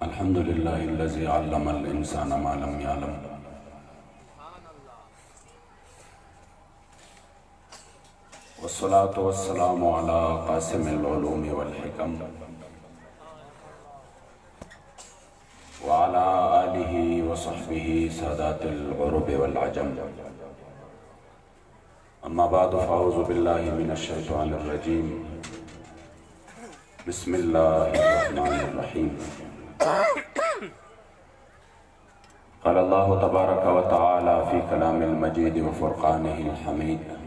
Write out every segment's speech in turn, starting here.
الحمد لله الذي علم الإنسان ما لم يعلم والصلاة والسلام على قاسم العلوم والحكم وعلى آله وصحبه سادات العرب والعجم أما بعد فأعوذ بالله من الشيطان الرجيم بسم الله الرحمن الرحيم قال الله تبارك وتعالى في كلام المجيد وفرقانه الحميد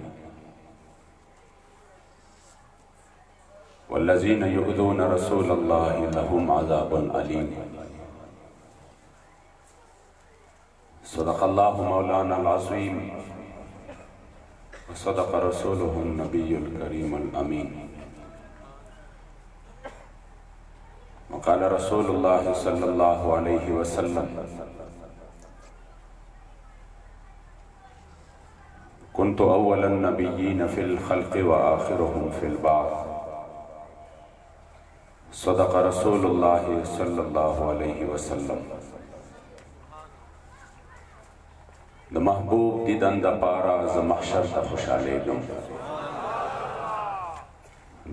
والذين يؤذون رسول الله لهم عذاب أليم صدق الله مولانا العظيم وصدق رسوله النبي الكريم الأمين وقال رسول الله صلى الله عليه وسلم كنت أول النبيين في الخلق وآخرهم في البعث صدق رسول الله صلى الله عليه وسلم د محبوب دیدن د پارا ز محشر ته خوشالیږم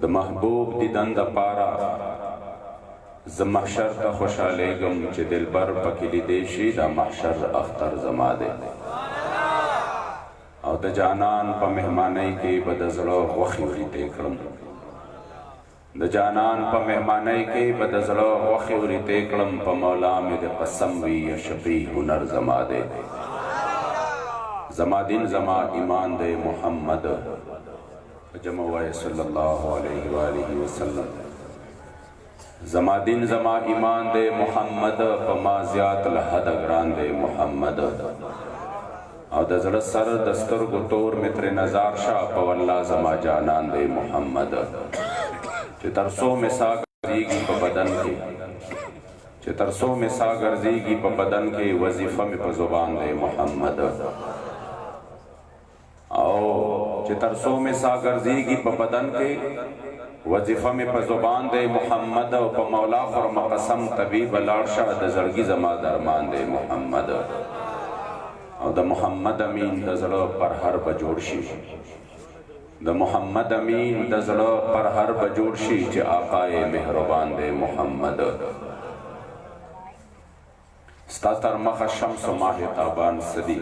د محبوب دیدن د پارا ز محشر ته خوشالیږم چې دلبر پکې لیدې شي دا محشر اختر زما دی او د جانان په مهمانۍ کې به د زړه غوښې وریتې کړم د جانان په مهمانۍ کې به د زړه غوښې وریتې کړم په مولا مې د قسم وي شفیع هنر زما دی زما دین زما ایمان دی محمد جمع وای صلی الله علیه و آله وسلم زما دین زما ایمان دی محمد په ما زیات له حده ګران دی محمد او د زړه سر د سترګو تور مې ترې نظار شه په والله زما جانان دی محمد چې تر څو مې ساه ګرځېږي په بدن کې چې تر څو مې ساه ګرځېږي په بدن کې وظیفه مې په زبان دی محمد او چې تر څو مې ساه ګرځېږي په بدن کې وظیفه مې په زبان دی محمد او په مولا خرم قسم طبیب لاړ شه د زړګي زما درمان دی محمد او د محمد امین د زړه پر هر به جوړ شي د محمد امین د زړه پر هر به جوړ شي چې آقای مهربان دی محمد ستا تر مخه شمس و ماه تابان سدي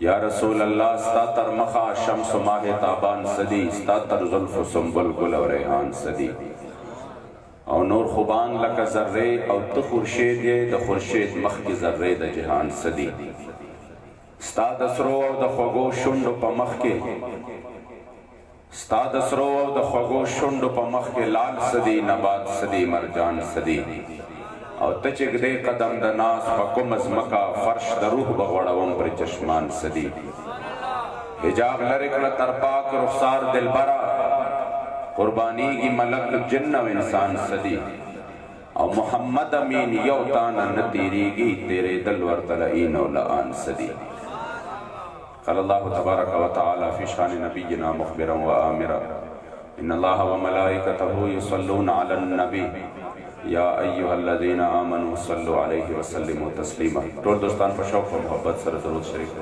یا رسول الله ستا تر مخه شمس و ماه تابان سدي ستا تر زلف و سنبل گل و ریحان سدي او نور خوبان لکه ذره او ته خورشید یې د خورشید مخ کې ذره د جهان سدي ستا د سرو او د خوږو شونډو په مخ کې ستا د سرو او د خوږو شونډو په مخ کې لال سدي نبات سدي مرجان سدي او ته چې ږدې قدم د ناز په کومه ځمکه فرش د روح به غوړوم پر چشمان سدي حجاب لرې کړه تر پاک رخسار دلبره قربانیږي ملک جن او انسان سدي او محمد امین یو تانه نه تیریږي تیرې دل ورته لعین او لعان سدي قال الله تبارك وتعالى في شان نبينا مخبرا وآمرا إن الله وملائكته يصلون على النبي يا أيها الذين آمنوا صلوا عليه وسلموا تسليما ټول دوستان په شوق او محبت سره درود شریف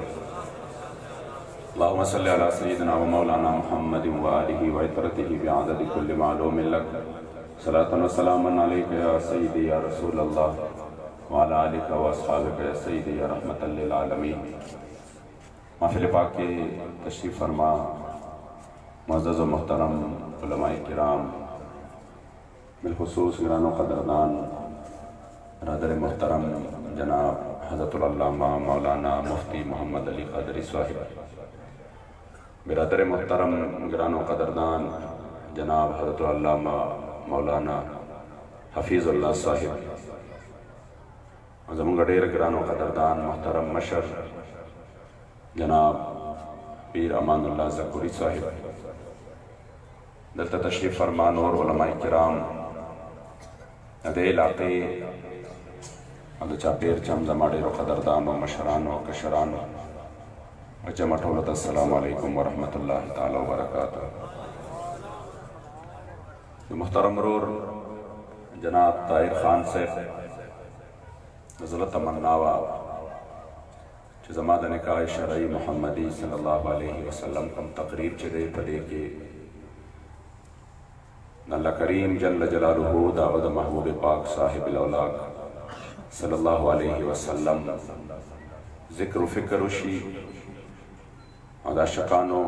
اللهم صل على سيدنا ومولانا محمد وآله وعطرته بعدد كل معلوم لك صلاة وسلاما عليك يا سيدي يا رسول الله وعلى آلك واصحابك يا سيدي یا رحمت للعالمین۔ محفل پاک کے تشریف فرما معزز و محترم علماء کرام، بالخصوص گران و قدردان برادر محترم جناب حضرت العلامہ مولانا مفتی محمد علی قادری صاحب، برادر محترم گران و قدردان جناب حضرت العلامہ مولانا حفیظ اللہ صاحب، زمونږ ډېر ګران و قدردان محترم مشر جناب پیر امان الله زکوری صاحب، دلته تشریف فرما نور علماء کرام د دې علاقې او د چاپېر چې هم زما ډېرو قدردانو مشرانو او کشرانو او جمع ټولو ته السلام علیکم ورحمت الله تعالی وبرکاتہ۔ د محترم ورور جناب طاهر خان صاحب زړه تمنا وه چې زما د نکاح شرعي محمدي صلی الله علیه وسلم کوم تقریر چې دی په دې کې د الله کریم جل جلاله د هغه د محبوب پاک صاحب الاولاق صلی الله علیه وسلم ذکر و فکر وشي او د عاشقانو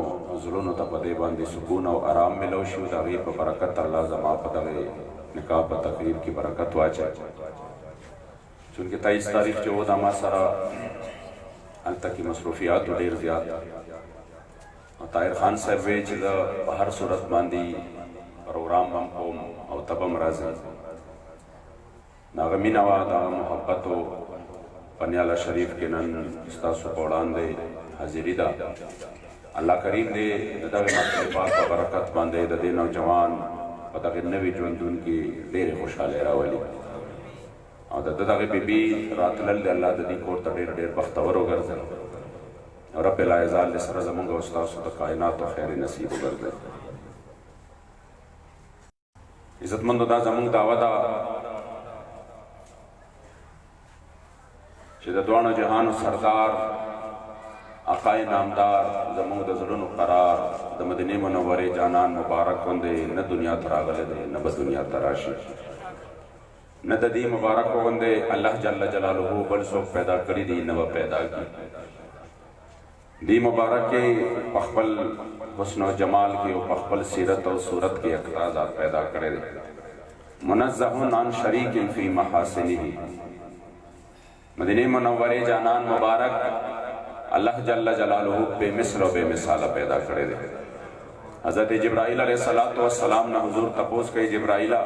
زړونو ته په دې باندې سکون او آرام ملو شي، د هغې په برکت الله زما په دغه نکاح په تقریر کې برکت واچوي، چونکہ 23 تاریخ جو دا ما سره هلته کې مصروفیاتو ډېر زیات او طاهر خان صاحب وی چې زه په هر صورت باندې پروګرام هم کوم او ته به هم راځئ، د هغه مینه وه د هغه محبت و په نیاله شریف کې نن ستاسو په وړاندې حاضري ده۔ الله کریم دې د دغه محفل پاک په برکت باندې د دې نوجوان په دغه نوي ژوندون کې ډېرې خوشحالۍ راولي او د دغه بیبي راتلل د الله د دې کور ته ډېر ډېر بختور وګرځوي او رب العزال دې سره زموږ او ستاسو د کائناتو خیر نصیب وګرځوي۔ عزتمندو دا زموږ دعوه ده چې د دواړو جهانو سردار آقای نامدار زموږ د زړونو قرار د مدینې منورې جانان مبارک غوندې نه دنیا ته راغلی دی نه به دنیا ته راشي، نه د دې مبارک غوندې الله جل جلاله بل څوک پیدا کړي دي نه به پیدا کړي۔ دې مبارک کې په خپل حسن و جمال کې او په خپل سیرت او صورت کې اقتضاءات پیدا کړي دي، منزه عن شریک فی محاسنه۔ مدینه منورې جانان مبارک اللہ جل جلالہ بے مثل و بے مثال پیدا کړي دي۔ حضرت جبرائیل علیہ السلام نے حضور تپوس کئی جبرائیلہ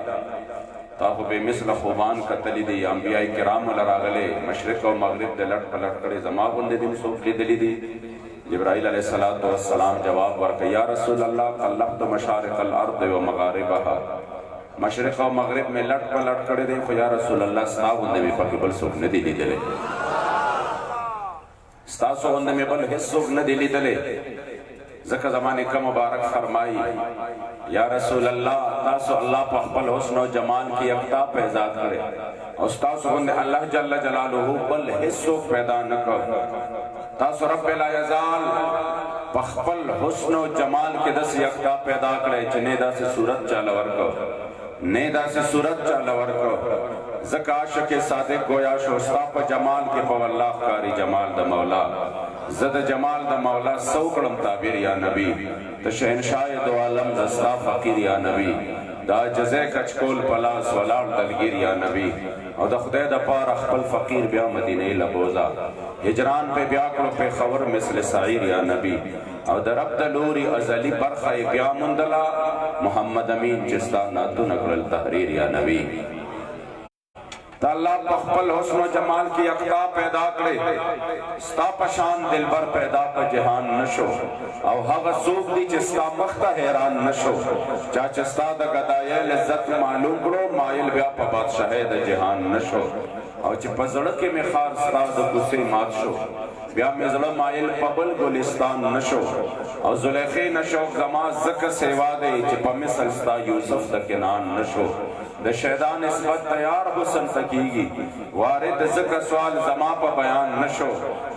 تا خو بے مثل خوبان کتلی دی، انبیاء کرام لراغلے مشرق و مغرب دے لٹ پلٹ کړي زما غوندې دین څوک لیدلی دي؟ جبرائیل علیہ السلام جواب ورکړ یا رسول اللہ قلبت مشارق الارض و مغاربها، مشرق و مغرب میں لٹ پلٹ کړي دي خو یا رسول اللہ ستا غوندې مې پکې بل څوک نه دی لیدلی، ستاسو غوندې مې بل هیڅ څوک نه دی لیدلی، ځکه زما نیکه مبارک فرمائی یا رسول اللہ تاسو اللہ په خپل حسن و جمال کی یکتا پیدا کرے او تاسو غوندې الله جل جلاله بل هیڅ څوک پیدا نه کړ، تاسو رب لا یزال په خپل حسن و جمال کې داسې یکتا پیدا کړی چې نه داسې صورت چاله ورکړ نه داسې صورت چاله ورکړ، ځکه عاشق صادق گویا شو ستا په جمال کې په والله ښکاري جمال د مولا، زه د جمال د مولا سو کړم تعبیر یا نبی، ته شهنشاه دو عالم زستا فقیر یا نبی، دا جزے کچکول پلاس ولاړ دلگیر یا نبی، او د خدای د پاره خپل فقیر بیا مدینه لبوزا، هجران په بیا کړو په خبر مثل سعیر یا نبی، او د رب د لوري ازلی برخه بیا مندلا محمد امین چستا ناتونه کړل تحریر یا نبی۔ تا اللہ پا خپل حسن و جمال کی یکتا پیدا کرے، ستا پشان دلبر پیدا پا جہان نشو، او حق سوک دی چستا مختا حیران نشو، چاچستا دا گدائی لذت معلوم کرو مائل بیا پا بادشاہ دا جہان نشو، او چی پزڑکی میں خار ستا دا کسی مات شو، بیا مزڑ مائل پا بل گلستان نشو، او زلیخی نشو زمان زکر سیوا دے چی پا مثل ستا یوسف دا کنان نشو، د شهدا نسبت تیار حسن تکیږي وارد ذکر سوال زما په بیان نشو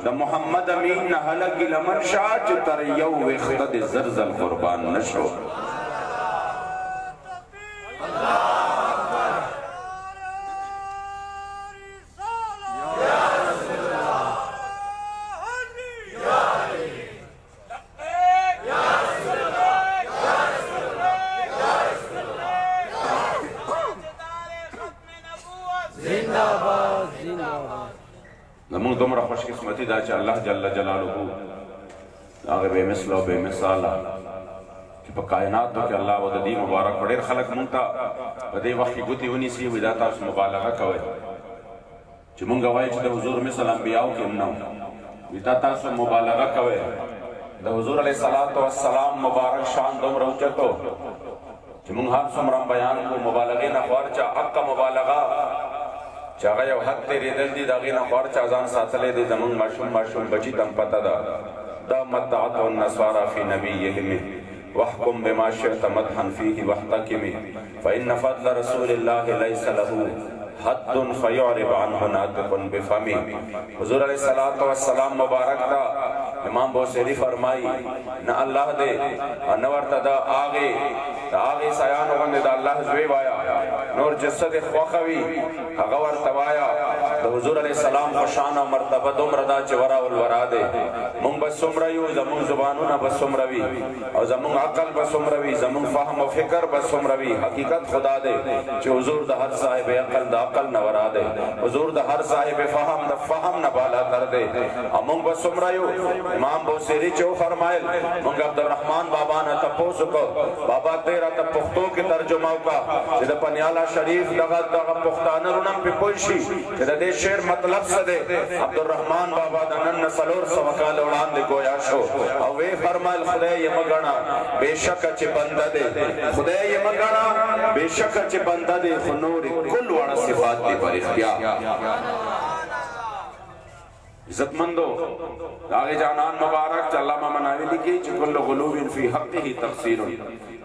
د محمد امین نه هلګي لمن شاه چې تر یو وخت د زرزل قربان نشو زمون دومره خوش قسمتی دا چې الله جل جلاله هغه بے مثل او بے مثال چې په کائناتو کې الله او د دې مبارک ډېر خلک مونږ ته په دې وخت کې ګوتې ونیسي وي دا تاسو مبالغه کوئ چې مونږ وایو چې د حضور مثل انبیاو کې نه وي دا تاسو مبالغه کوئ د حضور علیه السلام مبارک شان دومره اوچتو چې مونږ هر څومره بیان کو مبالغې نه خوار چا حق مبالغه چې هغه یو حد تېرېدل دي د هغې نه خوار چا ځان ساتلی دی زمونږ ماشوم بچي ته هم پته ده دا مدعت النصارى في نبيهم واحكم بما شئت مدحا فيه واحتكم فإن فضل رسول الله ليس له حد فيعرب عنه ناطق بفمه حضور علیہ السلام مبارک دا امام بوسیری فرمائی نہ اللہ دے نور تدا آگے سیان وغند دا اللہ زوی وایا نور جسد خوخوی اغور توایا دا حضور علیہ السلام خوشان و مرتبہ دمردا چورا والورا دے من بسمریو زمون زبانونا بسمروی او زمون عقل بسمروی زمون فهم و فکر بسمروی حقیقت خدا دے چو حضور دا ہر صاحب عقل دا عقل نورا دے حضور دا ہر صاحب فهم دا فهم نبالا کر دے امونگ بسمریو امام بوسیری چو فرمائل منگ عبدالرحمن بابا نا تپوسو کو بابا تیرا تا پختو کی ترجمہ کا جدہ پنیالا شریف دغا پختانا رونم پی پوشی جدہ دے شیر مطلب سدے عبدالرحمن بابا دا نن سلور سوکال اڑان دے گویا شو اوے فرمائل خدای یہ مگنا بے شک چی بندہ دے خدای یہ مگنا بے شک چی بندہ دے خنور کل وڑا صفات دے پر اختیار عزت مندو آگے جانان مبارک علامہ مناوی لکھی چکل غلوب فی حقه تقصیر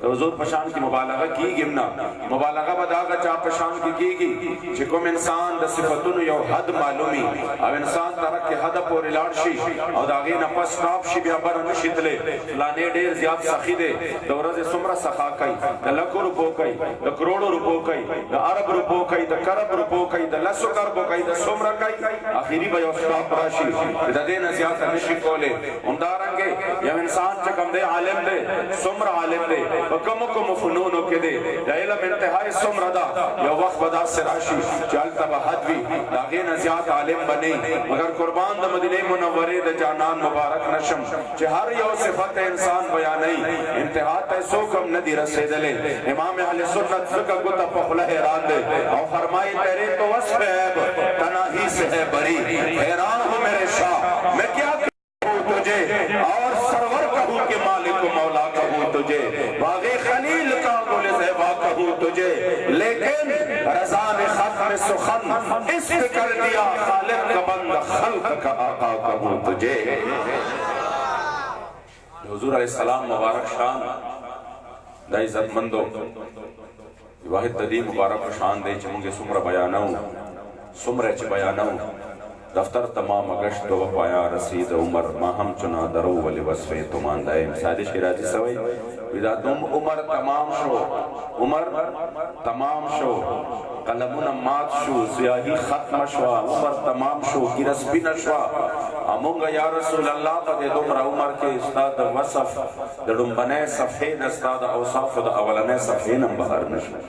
حضور پشان کی مبالغہ کی گمنا مبالغہ بداغا چا پشان کی گی چکم انسان دا صفتون یو حد معلومی او انسان ترک کے حد پوری لارشی او داغی نفس ناپ شی بیا بر نشتلے لانے دیر زیاد سخی دے دا ورز سمرہ سخا کئی دا لکو رپو کئی دا کروڑو رپو کئی دا عرب رپو کئی دا کرب رپو کئی دا لسو کربو کئی دا سمرہ کئی آخری با یو سٹاپ راشی دا دین زیاد نشی کولے امدارنگے یو انسان چکم دے عالم دے سمرہ عالم دے وکم کم فنونو کے دے یا علم انتہائی سمرہ دا یا وقت بدا سراشی چالتا با حدوی داغین زیاد عالم بنے مگر قربان دا مدینہ منوری دا جانان مبارک نشم چہ ہر یو صفت انسان بیانی انتہا تیسو کم ندی رسے دلے امام اہل سنت فکر گتا پخلہ حیران دے اور فرمائی تیرے تو وصف عیب تناہی سے ہے بری حیران ہوں میرے شاہ میں کیا کہوں تجھے اور سرور کہوں کہ مالک و مولا کہوں تجھے باغ خلیل کا گل زیبا کہوں تجھے لیکن رضا نے ختم سخن اس پہ کر دیا خالق کا بند خلق کا آقا کہوں تجھے حضور علیہ السلام مبارک شان دا عزت مندو واحد تدی مبارک شان دے چمونگے سمرہ بیاناؤں سمرہ چھ بیاناؤں دفتر تمام اگشت و پایا رسید عمر ما ہم چنا درو ولی وصفے تمان دائم سادش کی راجی سوئی ویدہ تم عمر تمام شو عمر تمام شو قلمون مات شو سیاہی ختم شوا عمر تمام شو کی رسبی نشوا امونگا یا رسول اللہ پا دے دمرا عمر کے استاد وصف دڑم بنے صفحین استاد اوصاف دا اولنے صفحینم بہر نشو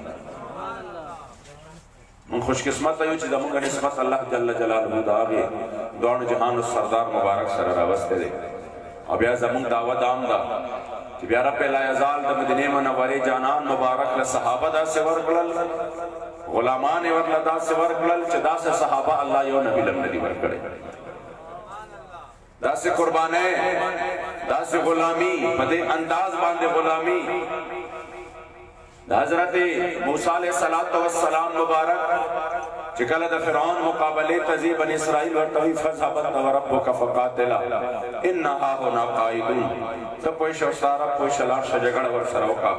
من خوش قسمت ایو چیزا منگا نسبت اللہ جل جلالہ دا آگے دوان جہان السردار مبارک سر راوستے دے اب یا زمان دعوت آم دا کہ بیارا پہلا یزال دا مدینہ منوری جانان مبارک لصحابہ دا سے ورکلل غلامان ورکل دا سے ورکلل چھ دا سے صحابہ اللہ یو نبی لم ندی ورکلے دا سے قربانے دا سے غلامی پدے انداز باندے غلامی حضرت موسیٰ علیہ السلام مبارک چې کله د فرعون مقابله تزي بني اسرائيل ورته وي فذهب انت وربك فقاتلا ان هاهنا قاعدون ته پوه شو سارا پوه شلا شجګړ ور سره وکا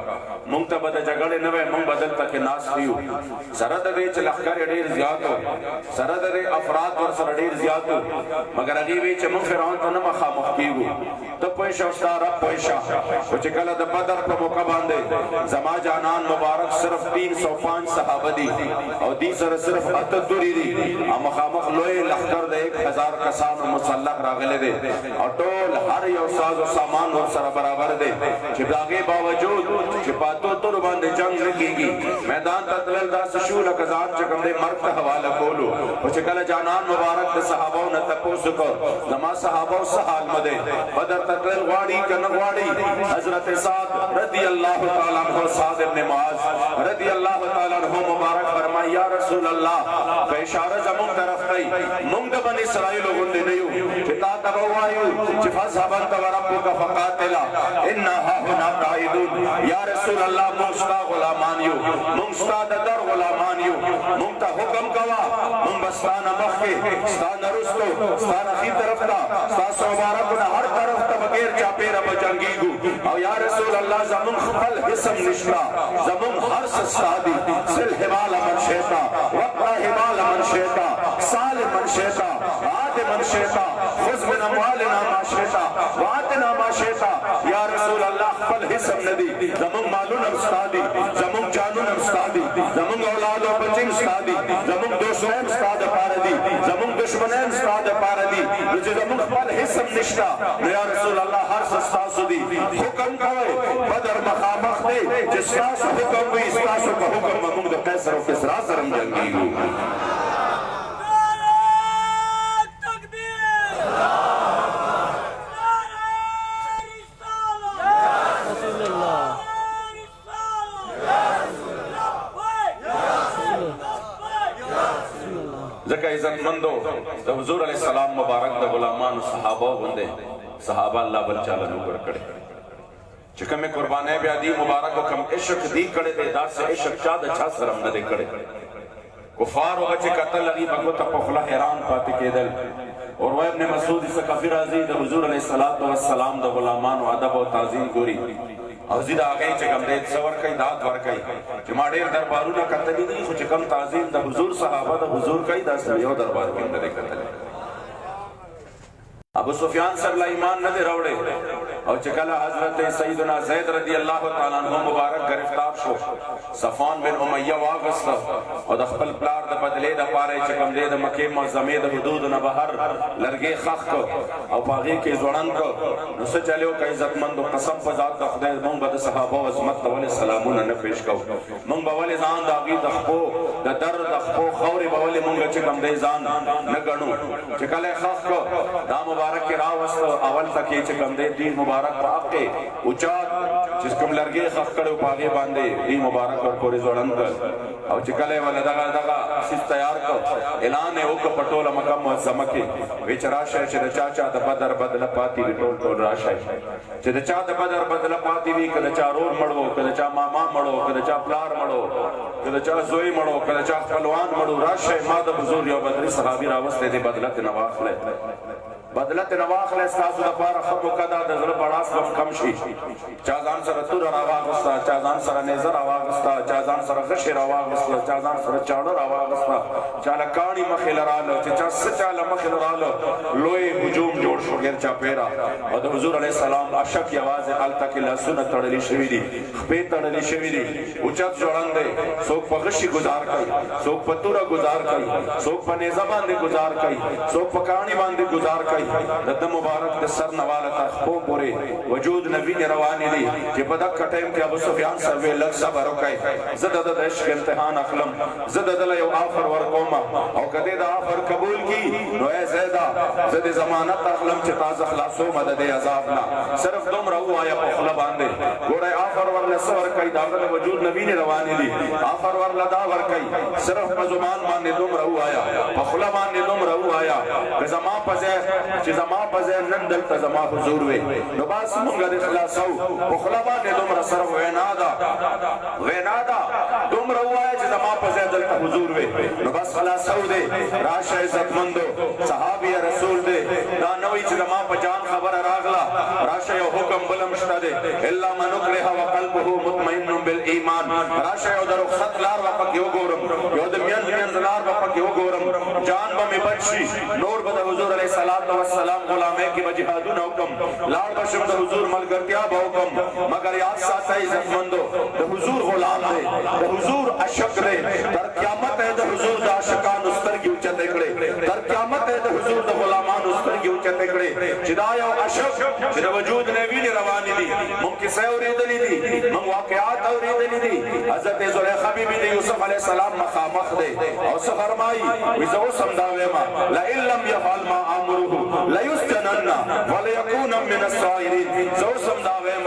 مونږ ته بد جګړې نه وې مونږ بدل تک ناس دیو سره د دې چې لخر ډېر زیاتو سره د افراد ور سره ډېر زیاتو مگر هغه وی چې مونږ فرعون ته نه مخامخ کیږو ته پوه شو سارا پوه شا چې کله د بدر په موقع باندې زما جانان مبارک صرف 305 صحابه دي او دې سره صرف اتدوري دي مخامخ لوی لخر د 1000 کسانو مسلح راغلي دي او ټول هر یو ساز او سامان ور سره برابر دي چې داغه باوجود چې پاتو تر باندې جنگ نه کیږي میدان ته تلل داس شو لکه ځان چې کوم دې مرګ ته حواله کولو او چې کله جانان مبارک د صحابو نه تاسو کو زما صحابو سحال مده بدر ته تلل غواړي کنه غواړي حضرت سعد رضی الله تعالی عنہ سعد ابن معاذ رضی الله تعالی عنہ مبارک فرمایا یا رسول الله په اشاره زمون طرف دی مونږ د بنی اسرائیل غوندې نه یو چې تا ته وایو چې فذهب انت وربك فقاتلا ان هاهنا قاعدون یا رسول الله مونږ ستا غلامان یو مونږ ستا د در غلامان یو مونږ ته حکم کوا مونږ بستانه مخکې ستا نرستو ستا نخی طرف ته ستا مبارکونه هر طرف ته بغیر چاپیره به جنګیږو او یا رسول الله زمون خپل حسم نشتا زمون هر سستا دي سل حمال من شیطا وقتا حمال من شیطا سال من شیطا عاد من شیطا خذ من اموالنا ما شیطا واتنا ما شیطا یا رسول الله خپل حسم ندی زمون مالون استادی زمون جانون استادی زمون اولاد او بچین استادی زمون دوستان استاد پاردی زمون دشمنان استاد پاردی چې زمون خپل حسم نشتا یا رسول الله هر سستا سودی حکم کوي بدر مخامخ دی چې تاسو حکم وي تاسو په حکم موږ د قیصر او کسرا سره جنگیږو ځکه عزت مندو د حضور علیه السلام مبارک د غلامانو صحابه غوندې صحابه الله بل چاله نو کړ چې کومه قربانې بیا دی مبارک او کم عشق دی کړي د داس عشق چا د چا سره نه دی کړي کفار او چې قتل لري بګو ته په خلا حیران پاتې کېدل اور وای ابن مسعود ثقفی رضی د حضور علیه السلام د غلامانو ادب او تعظیم ګوري او زیدا هغه چې کوم دې څور کوي داد ور کوي چې ما ډېر دربارونه کتلې دي خو چې کوم تعظیم د حضور صحابه د حضور کوي دا یو دربار کې نه کتلې ابو سفیان سره ایمان نه راوړې او چې کله حضرت سیدنا زید رضی الله تعالی عنہ مبارک گرفتار شو صفوان بن امیہ واغست او د خپل پلار د بدلې د پاره چې کوم دې د مکه معظمه د حدود نه بهر لرګي خخ او باغی کې ځوړن کو نو څه چلو کای عزتمند قسم په ذات د خدای مونږ به صحابه او عظمت ول سلامونه نه پیش کو مونږ به ول ځان د اغي د خپو د در د خپو خوري به ول مونږ چې کوم دې ځان نه غنو چې کله خخ کو دا مبارک راوست اول تکي چې کوم دې دین مبارک پاکه اوچات چې کوم لرګي خخ کړو پاګه باندې دې مبارک ور پورې ځوړن او چې کله ول دغه سیس تیار کو اعلان یې وک پټوله مکه معظمه کې وچراشه چې چاچا د بدر بدل پاتې ټول راشه چې د چا د بدر بدل پاتې وی کله چا رور مړو کله چا ماما مړو کله چا پلار مړو کله چا زوی مړو کله چا خپلوان مړو راشه ما د حضور یو بدري صحابي راوسته دې بدلت نواخله بدلت نواخله استاسو د پاره خمو کدا د زړه بڑاس وخت کم شي چا ځان سره تور راواغستا چا ځان سره نظر راواغستا چا ځان سره غش راواغستا چا ځان سره چاړه راواغستا چا لکانی مخې لرالو چې چا سچا لمخې لرالو لوی هجوم جوړ شو غیر چا پیرا او د حضور علی السلام اشک یواز التا کې لاسونه تړلې شوې دي خپې تړلې شوې دي او چا ځوړاندې څوک په غشي گزار کوي څوک په تور گزار کوي څوک په نظر باندې گزار کوي څوک په کہانی باندې گزار کوي د مبارک د سر نواله تر خو پورې وجود نبی رواني دي چې په دغه ټیم کې ابو سفیان سره لږ صبر وکړي زده د عشق امتحان اخلم زده د یو آفر ورکوم او کده د آفر قبول کی نو ای زیدا زده ضمانت اخلم چې تازه خلاصو مدد عذاب نه صرف دوم راو آیا په خپل باندې ګوره آفر ورله سور کوي داغه وجود نبی رواني دي آفر ورله دا ور کوي صرف په زمان باندې دوم راو آیا په خپل باندې دوم راو آیا که زما په چې زما په ځای نن دلته زما حضور وي نو بس مونږ د خلاصو په خپل باندې دومره سره وینا ده دومره وایي چې زما په ځای دلته حضور وي نو بس خلاصو دے راشه عزتمندو صحابی رسول دے دا نوی چې ما په جان خبر راغلا راشه یو حکم بلم شته دے الا من اکره وقلبه مطمئن بالایمان راشه یو د رخصت لار وپک یو ګورم یو د میان لار وپک یو ګورم جان به بچي نور به د حضور علیه الصلاۃ والسلام غلامه کې بجهادون حکم لار بشم د حضور ملګرتیا به حکم مگر یاد ساتئ عزتمندو د حضور غلام دے د حضور عاشق دے تر قیامت ہے د حضور د عاشقان سترګې اوچته کړي تر قیامت ہے د حضور د غلامان سترګې اوچته کړي چې دا یو عاشق چې د وجود نه ویني روانې دي مونږ کیسه اورېدلې دي مونږ واقعات اورېدلې دي حضرت زلیخا بیبي د یوسف علیه السلام مخامخ دی او څه فرمایي وایي زه اوس هم دا وایم لئن لم یفعل ما امره لیسجنن وليکون من الصاغرین زه اوس هم دا وایم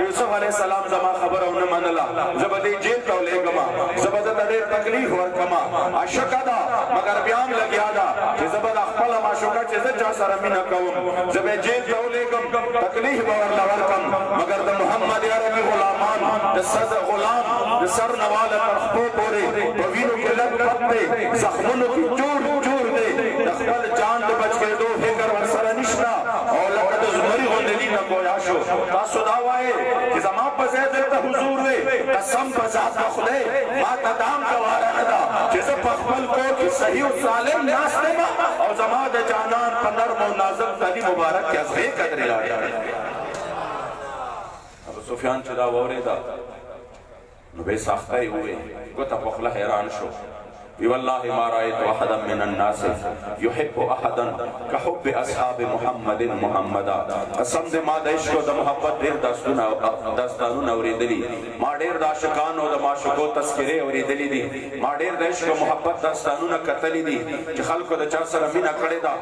یوسف علیه السلام زما خبره ونه منله زه به دې جیل ته ولېږم زه به درته ډېر تکلیف ورکړم عاشقه ده مګر بیا هم لګیا ده چې زه به د خپله معشوقه چې زه چا سره مینه کوم زه به جیل ته ولېږم تکلیف به ورله ورکړم مګر د محمد عربي غلامان د صد غلام د سر نه واله تر خپو پورې په وینو کې لږ پت دی زخمونو کې چور چور دی د خپل جان د بچ کېدو فکر ورسره نشته او لکه د زمري غوندې دي نه ګویا شو تاسو دا وایئ چې زما په ځای دلته حضور وی قسم په ذات د خدای ما ته دام ګواره نه ده چې زه په خپل کور کې صحیح او سالم ناست یم او زما د جانان په نرم او نازک تلي مبارک کې ازغې قدرې لاړې ابو سفیان چې دا واورېده نو به ساخته یې وویل ګوته په خوله حیران شو وی والله ما رأيت احدا من الناس يحب احدا كحب اصحاب محمد محمدا قسم دې ما د عشق او د محبت ډېر داستانونه اورېدلي ما ډېر د عاشقانو د معشوقو تذکرې اورېدلي دي ما ډېر د عشق او محبت داستانونه کتلي دي چې خلکو د چا سره مینه کړې ده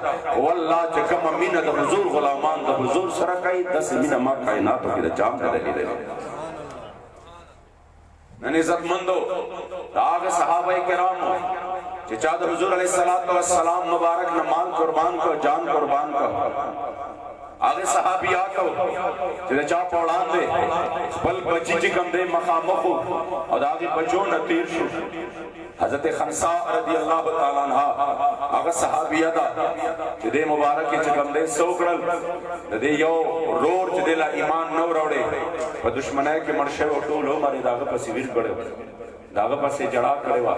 والله چې کومه مینه د حضور غلامان د حضور سره کوي داسې مینه ما کائناتو کې د چا هم نه ده لیدلې نن عزتمندو دا هغه صحابه کرامو چې چا د حضور علیه الصلاۃ والسلام مبارک نه مال قربان کو جان قربان کو هغه صحابیاتو چې چا په وړاندې خپل بچی چې کوم دی مخامخ او د هغې بچو نه تیر شو حضرت خنسا رضی اللہ تعالیٰ عنہ هغه صحابیه ده چې دې مبارک چې کوم دی څه وکړل د دې یو رور چې دی لا ایمان نه وروړی په دشمنۍ کې مړ شوی ټول عمر یې د هغه پسې ویر کړی د هغه پسې جړا کړې وه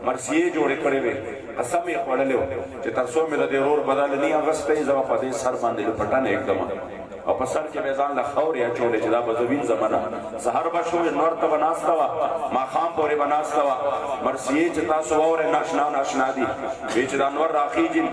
مرثیې جوړې کړې وې قسم یې خوړلی و چې تر څو مې د دې رور بدل نه اغوستی زه به په دې سر باندې لپټنه ایږدم او په سر کې مې ځان له خاورې اچولې چې دا به زه وینځم نه سهار به شو نور ته به ناسته وه ماښام پورې به ناسته وه مرثیې چې تاسو واورئ ناشنا ناشنا دي وایي چې دا انور راخیږي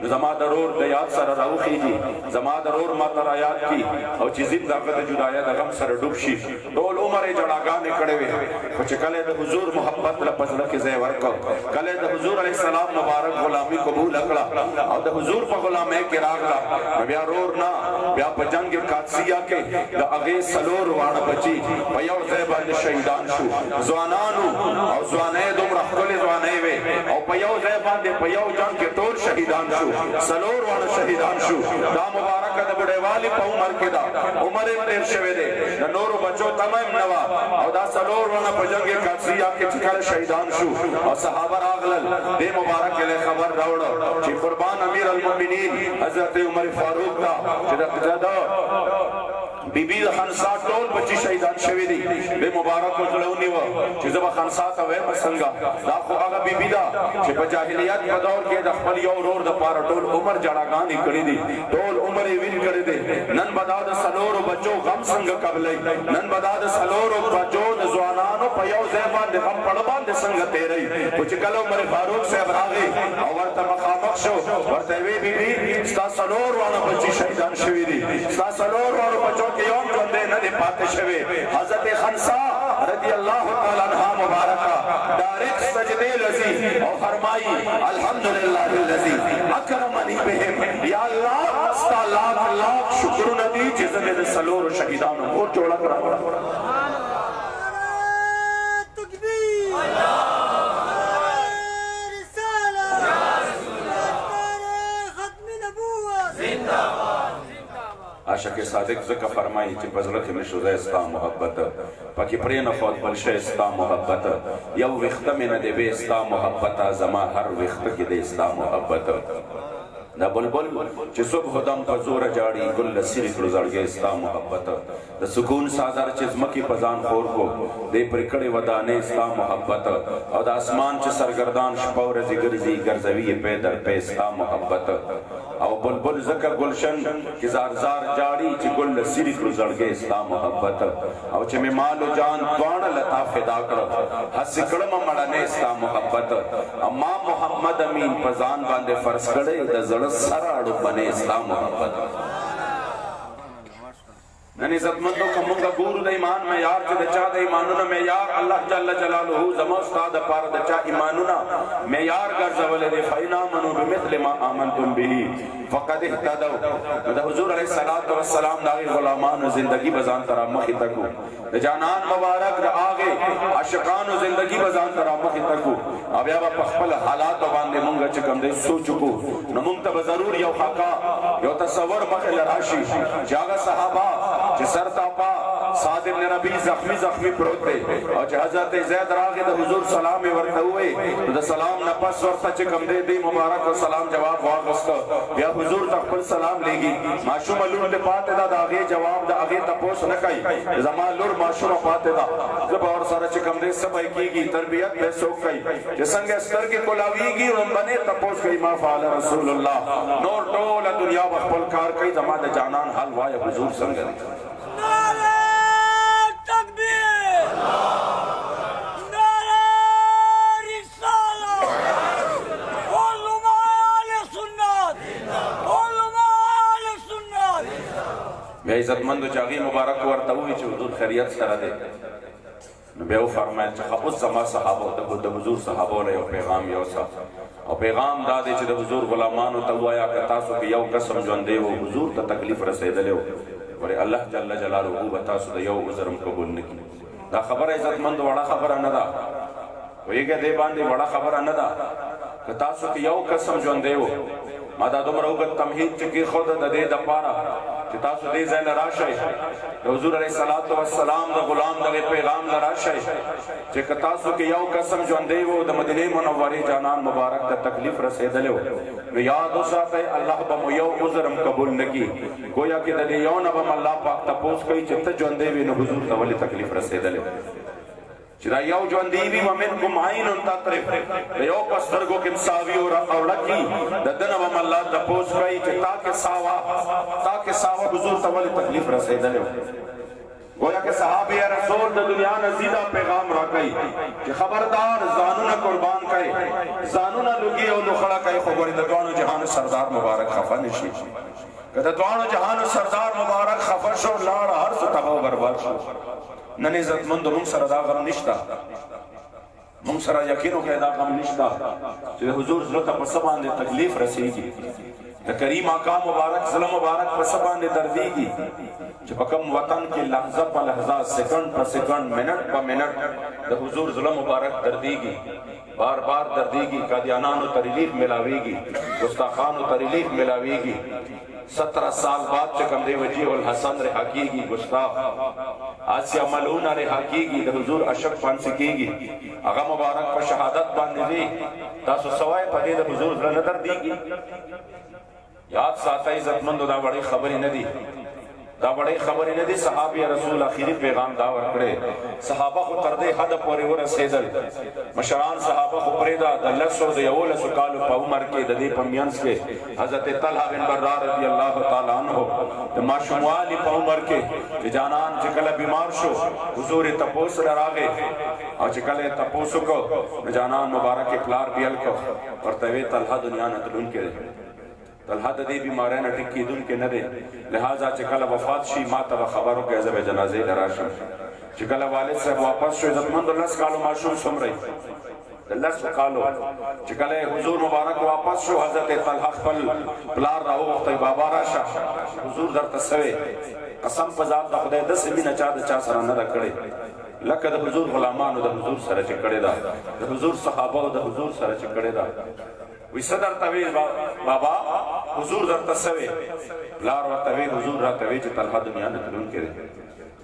نو زما د رور د یاد سره راوخیږي زما د رور ما ته رایاد کړي او چې ځین د هغه د جدایه د غم سره ډوب شي ټول عمر یې جړاګانې کړې وې خو چې کله د حضور محبت له په زړه کې ځای ورکړ کله د حضور علیه السلام مبارک غلامي قبول کړه او د حضور په غلامۍ کې راغله بیا رور نه بیا په جنګ قادسیه کې د هغې څلور واړه بچي په یو ځای باندې شهیدان شو ځوانانو او ځوانۍ دومره ښکلې ځوانۍ وې او په یو ځای باندې په یو جنګ کې ټول شهیدان شو څلور واړه شهیدان شو دا مبارکه د بوډیوالي په عمر کې ده عمر یې تېر شوی دی د نورو بچو تمه هم نه وه او دا څلور واړه په جنګ قادسیه کې چې کله شهیدان شو او صحابه راغلل دې مبارک له خبر راوړه چې قربان امیر المؤمنین حضرت عمر فاروق ته چې د بی بی خنسا ټول بچی شهیدان شوی دي به مبارک وزړه ونیوه چې زه به خنسا ته وایم څنګه دا خو هغه بی بی ده چې په جاهلیت په دور کې د خپل یو ورور دپاره ټول عمر جړاګانې کړي دي ټول عمر یې وین کړی دی نن به دا د څلورو بچو غم څنګه قبلوي نن به دا د څلورو بچو د ځوانانو په یو ځای باندې غم پړه باندې څنګه تېروي خو چې کله عمر فاروق صاحب راغی او ورته مخامخ شو ورته یې وی بی بی ستا څلور واړه بچي شهیدان شوي دي ستا څلور واړو بچو کې یو هم ژوندی نه دی پاتې شوی حضرت خنسا رضی اللہ تعالی عنہ مبارکہ ڈائریکٹ سجدے لذی اور فرمائی الحمدللہ الذی اکرمنی بہم یا اللہ ستا لاکھ لاکھ شکر ندی جزم دے سلور شہیدان اور جوڑا کرا عاشق صادق زکه فرمایي چې په زړه کې مې شو ځای ستا محبت پکې پرې نه ښود بل شی ستا محبت یو ویښته مې نه دی بې ستا محبت زما هر ویښته کې دی ستا محبت دا بلبل چې صبح دم په زوره جاړي ګل له سیرې کړو زړګی ستا محبت د سکون څادر چې ځمکې په ځان خور کو دی پرې کړې ودانې ستا محبت او د اسمان چې سرګردان شپه ورځې ګرځي ګرځوي یې پی در پی ستا محبت او بلبل ځکه گلشن کې زار زار جاړي چې ګل له سیرې کړو زړګی ستا محبت او چې مې مال و جان دواړه لتا فدا کړه هسې کړمه مړنې ستا محبت اما محمد امین په ځان باندې فرض کړی د زړه سره اړو بنې ستا محبت نن عزتمندو که مونږ ګورو د ایمان معیار چې د چا د ایمانونو معیار الله جل جلاله زما ستا دپاره د چا ایمانونه معیار ګرځولی دی فإن آمنوا بمثل ما آمنتم به فقد اهتدوا د حضور علیه الصلاة والسلام د هغې غلامانو زندګي به ځان ته رامخې ته کړو د جانان مبارک د هغې عاشقانو زندګي به ځان ته رامخې ته کړو او بیا به په خپل حالاتو باندې مونږ چې کوم دی سوچ وکړو نو مونږ ته به ضرور یو خاکا یو تصور مخې له راشي چې هغه صحابه چې سر تاپا سعد ابن ربی زخمی پروت دی او چې حضرت زید راغی د حضور سلام ورته ووی د سلام نه پس ورته چې کوم دی دی مبارک سلام جواب واغسته بیا حضور ته خپل سلام لیږي ماشومه لور دې پاتې ده د هغې جواب د هغې تپوس نه کوي زما لور ماشومه پاتې ده زه به ورسره چې کوم دی څه به کېږي تربیت به څوک کوي چې څنګه سترګې کولاویږي لومبنې تپوس کوي ما فعل رسول الله نور ټوله دنیا به خپل کار کوي زما د جانان حال وایه حضور څنګه دی نعرہ تکبیر نعرہ رسالت علماء اہل سنت علماء اہل سنت بیا عزتمندو چې هغې مبارک ورته ووایي چې حضور خیریت سره دی نو بیا وفرمایل چې اوس زما صحابو د حضور صحابو له یو پیغام یوسه او پیغام دا دی چې د حضور غلامانو ته ووایه که تاسو کې یو قسم ژوندی و حضور ته تکلیف رسېدلی و ورې الله جل جلاله به تاسو د یو عذرم قبول نه کړي دا خبره عزتمندو وړه خبره نه ده پوهېږئ دې باندې وړه خبره نه ده که تاسو کې یو قسم ژوندی و ما دا دومره اوږد تمهید چې کېښوده د دې دپاره چې تاسو دې ځای له راشئ د حضور علیه الصلاة والسلام د غلام دغې پیغام له راشئ چې که تاسو کې یو قسم ژوندی و د مدینې منورې جانان مبارک ته تکلیف رسېدلی و نو یاد وساتئ الله به مو یو عذر هم قبول نه کړي گویا کې د دې یو نه به هم الله پاک تپوس کوي چې ته ژوندی وي نو حضور ته ولې تکلیف رسېدلی و چې دا یو ژوندی وي ومنکم عین تطرف د یو په سترګو کې مساوي او ړکي د ده نه به هم الله تپوس کوي چې تا کې ساوه حضور ته ولې تکلیف رسېدلی و گویا کہ صحابی رسول د دنیا نه زیده پیغام راکوي چې خبردار ځانونه قربان کړئ ځانونه لوګي او لوخړه کوي خو ګورې د دواړو جهانو سردار مبارک خفه نه شي که د دواړو جهانو سردار مبارک خفه شو لاړه هر څه تباه و برباد شو نن عزتمندو موږ سره دا غم نشته موږ سره یقین وکړئ دا غم نشته چې د حضور زړه ته په څه باندې تکلیف رسېږي د کریم آقا مبارک زړه مبارک په څه باندې دردېږي چې په کوم وطن کې لحظه په لحظه سکند په سکند منټ په منټ د حضور زړه مبارک دردېږي بار بار دردېږي قادیانانو ته ریلیف ملاویږي ګستاخانو ته ریلیف ملاویږي 17 سال بعد چې کوم دی وجیه الحسن رها کېږي ګستاخ آسیا ملعونه رها کېږي د حضور اشک پانسې کېږي هغه مبارک په شهادت باندې دی تاسو سوای په دې د حضور زړه نه دردېږي یاد ساتئ عزتمندو دا وړې خبرې نه دي دا وړې خبرې نه دي صحابي رسول اخیری پیغام دا ورکړی صحابه خو تر دې حده پورې ورسېدل مشران صحابه خو پرېږده د 11 کالو په عمر کې د دې په منځ کې حضرت طلحه بن برا رضی الله تعالی عنه د ماشوموالي په عمر کې چې جانان چې کله بیمار شو حضور یې تپوس راغی او چې کله یې تپوس وکړو نو جانان مبارک یې پلار بیل کړ ورته ویې طلحه دنیا نه تلونکی دی طلحه د دې بیمارۍ نه ټیک کېدونکی نه دی لہذا چې کله وفات شي ما ته به خبر وکړئ زه به جنازې ته راشم چې کله والد صاحب واپس شو عزتمندو 10 کالو ماشوم څومره د 10 کالو چې کله حضور مبارک واپس شو حضرت طلحه خپل پلار راوغوښتی بابا راشه حضور درته څه وی قسم په ذات د خدای داسې مینه چا د چا سره نه ده کړې لکه د حضور غلامانو د حضور سره چې کړې ده د حضور صحابه د حضور سره چې کړې ده وی صدر توی بابا حضور درته سوی لار ورته وی حضور راته وی چې طلحه دنیا نه تلونکی دی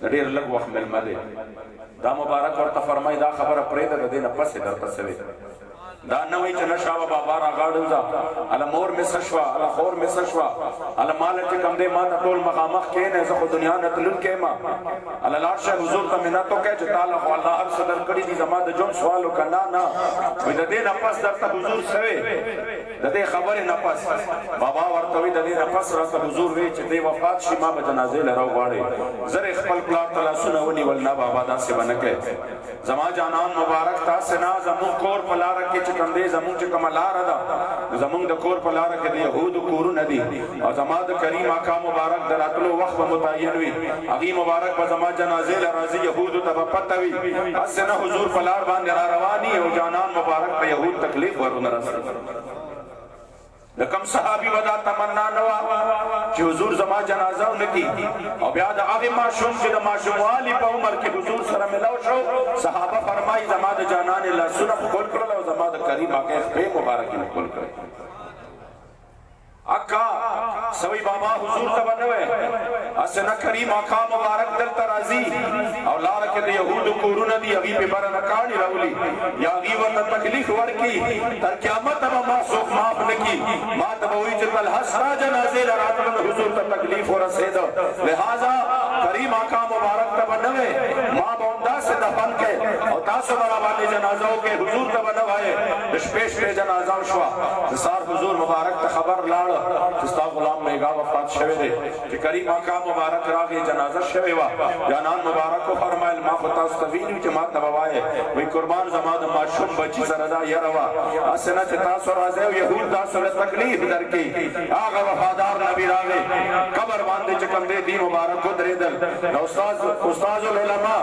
د ډېر لږ وخت مېلمه دی دا مبارک ورته فرمایي دا خبره پرېږده د دې نه پسې درته سوی دا نه وایي چې نشه وه بابا راغاړم ځه هله مور مې څه شوه هله خور مې څه شوه هله ماله چې کوم دی ما ته ټول مخامخ کښېنئ زه خو دنیا نه تلونکی یم هله لاړ شه حضور ته منت وکړئ چې تا له خو الله هر څه درکړي دي زما د ژوند سوال وکړه نه نه وایي د دې نه پس درته حضور سوی د دې خبرې نه پس بابا ورته وایي د دې نه پس راته حضور وایي چې دی وفات شي ما به جنازې له راوغواړئ زر یې خپل پلار ته لاسونه ونیول نه بابا داسې به نه کوې زما جانان مبارک تاسې نه زموږ کور په لاره کې چې کوم دی زموږ چې کومه لاره ده زموږ د کور په لاره کې د یهودو کورونه دي او زما د کریم آقا مبارک د راتلو وخت به متعین وي هغې مبارک به زما جنازې له راځي یهودو ته به پته وي هسې نه حضور په لار باندې را رواني او جانان مبارک ته یهود تکلیف ورونه رسوي د کوم صحابي به دا تمنا نه وه چې حضور زما جنازه ونه کړي او بیا د هغې ماشوم چې د ماشوموالي په عمر کې حضور سره ملو شو صحابه فرمایي زما د جانانې لاسونه ښکل کړل او زما د کریم آقا خپې مبارکې ښکل کړل اکا سوی بابا حضور ته به نه وی هسې نه کریم آقا مبارک دلته راځي او لاره کې د یهودو کورونه دي هغې پې بره نه کاڼي راولي یا هغې ورته تکلیف ورکړي تر قیامته به ما څوک معاف نه کړي ما ته به وایي چې طلحه ستا جنازې له راتلل حضور ته تکلیف ورسېده لہذا کریم آقا مبارک ته به نه وی ما به همداسې دفن کړې او تاسو به راباندې جنازه وکړې حضور ته به نه وایې د شپې شپې جنازه وشوه د سهار حضور مبارک ته خبر لاړه چې ستا غلام میګا وفات شوی دی چې کریم آقا مبارک راغی جنازه شوې وه جانان مبارک وفرمیل ما خو تاسو ته ویلي چې ما ته به وایې وایي قربان زما د ماشوم بچي سره دا یره وه هسې نه چې تاسو راځئ او یهود تاسو له تکلیف درکړي هغه وفادار نبي راغی قبر باندې چې کوم دی دی مبارک ودرېدل د استاذ العلما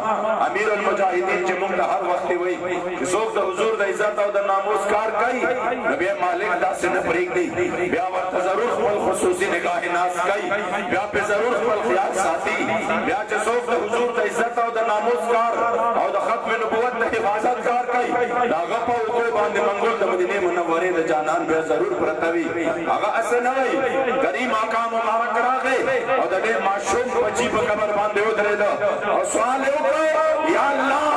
امیر المجاهدین چې موږ ته هر وخت وایي چې څوک د حضور د عزت او د ناموس کار کوي نو بیا مالک داسې نه پرېږدي بیا ورته ضرور خپل خصوصي نگاه ناز کوي بیا پې ضرور خپل خیال ساتي بیا چې څوک د حضور د عزت او د ناموس کار او د ختم نبوت د حفاظت کار کوي د هغه په اوږو باندې منګول د مدینې منورې د جانان بیا ضرور پرته وي هغه هسې نه وایي کریم آقا مبارک راغی او د ډېر ماشوم بچي په قبر باندې ودرېده او سوال یې وکړ یا الله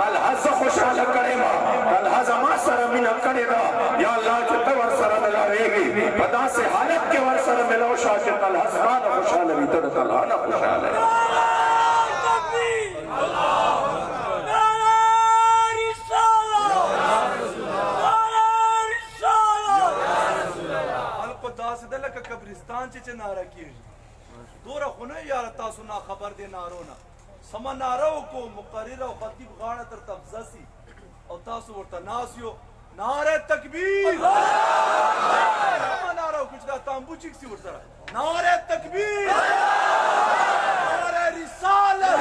طلحه زه خوشحاله کړې ما طلحه زما سره مینه کړې ده یا الله چې ته ورسره ملاوېږي په داسې حالت کې ورسره ملو شه چې طلحه ستا نه خوشحاله وي ته د طلحه نه خوشحاله یې قبرستان چې ناره کېږي دوره خو نه یاره تاسو نه خبر دی نارو نه سمه ناره وکړو مقرر او خطیب غاړه تر تبزه سي او تاسو ورته ناست یو ناره تکبیر سمه ناره وکړو چې دا تامبو چیک سي ورسره ناره تکبیر ناره رسالت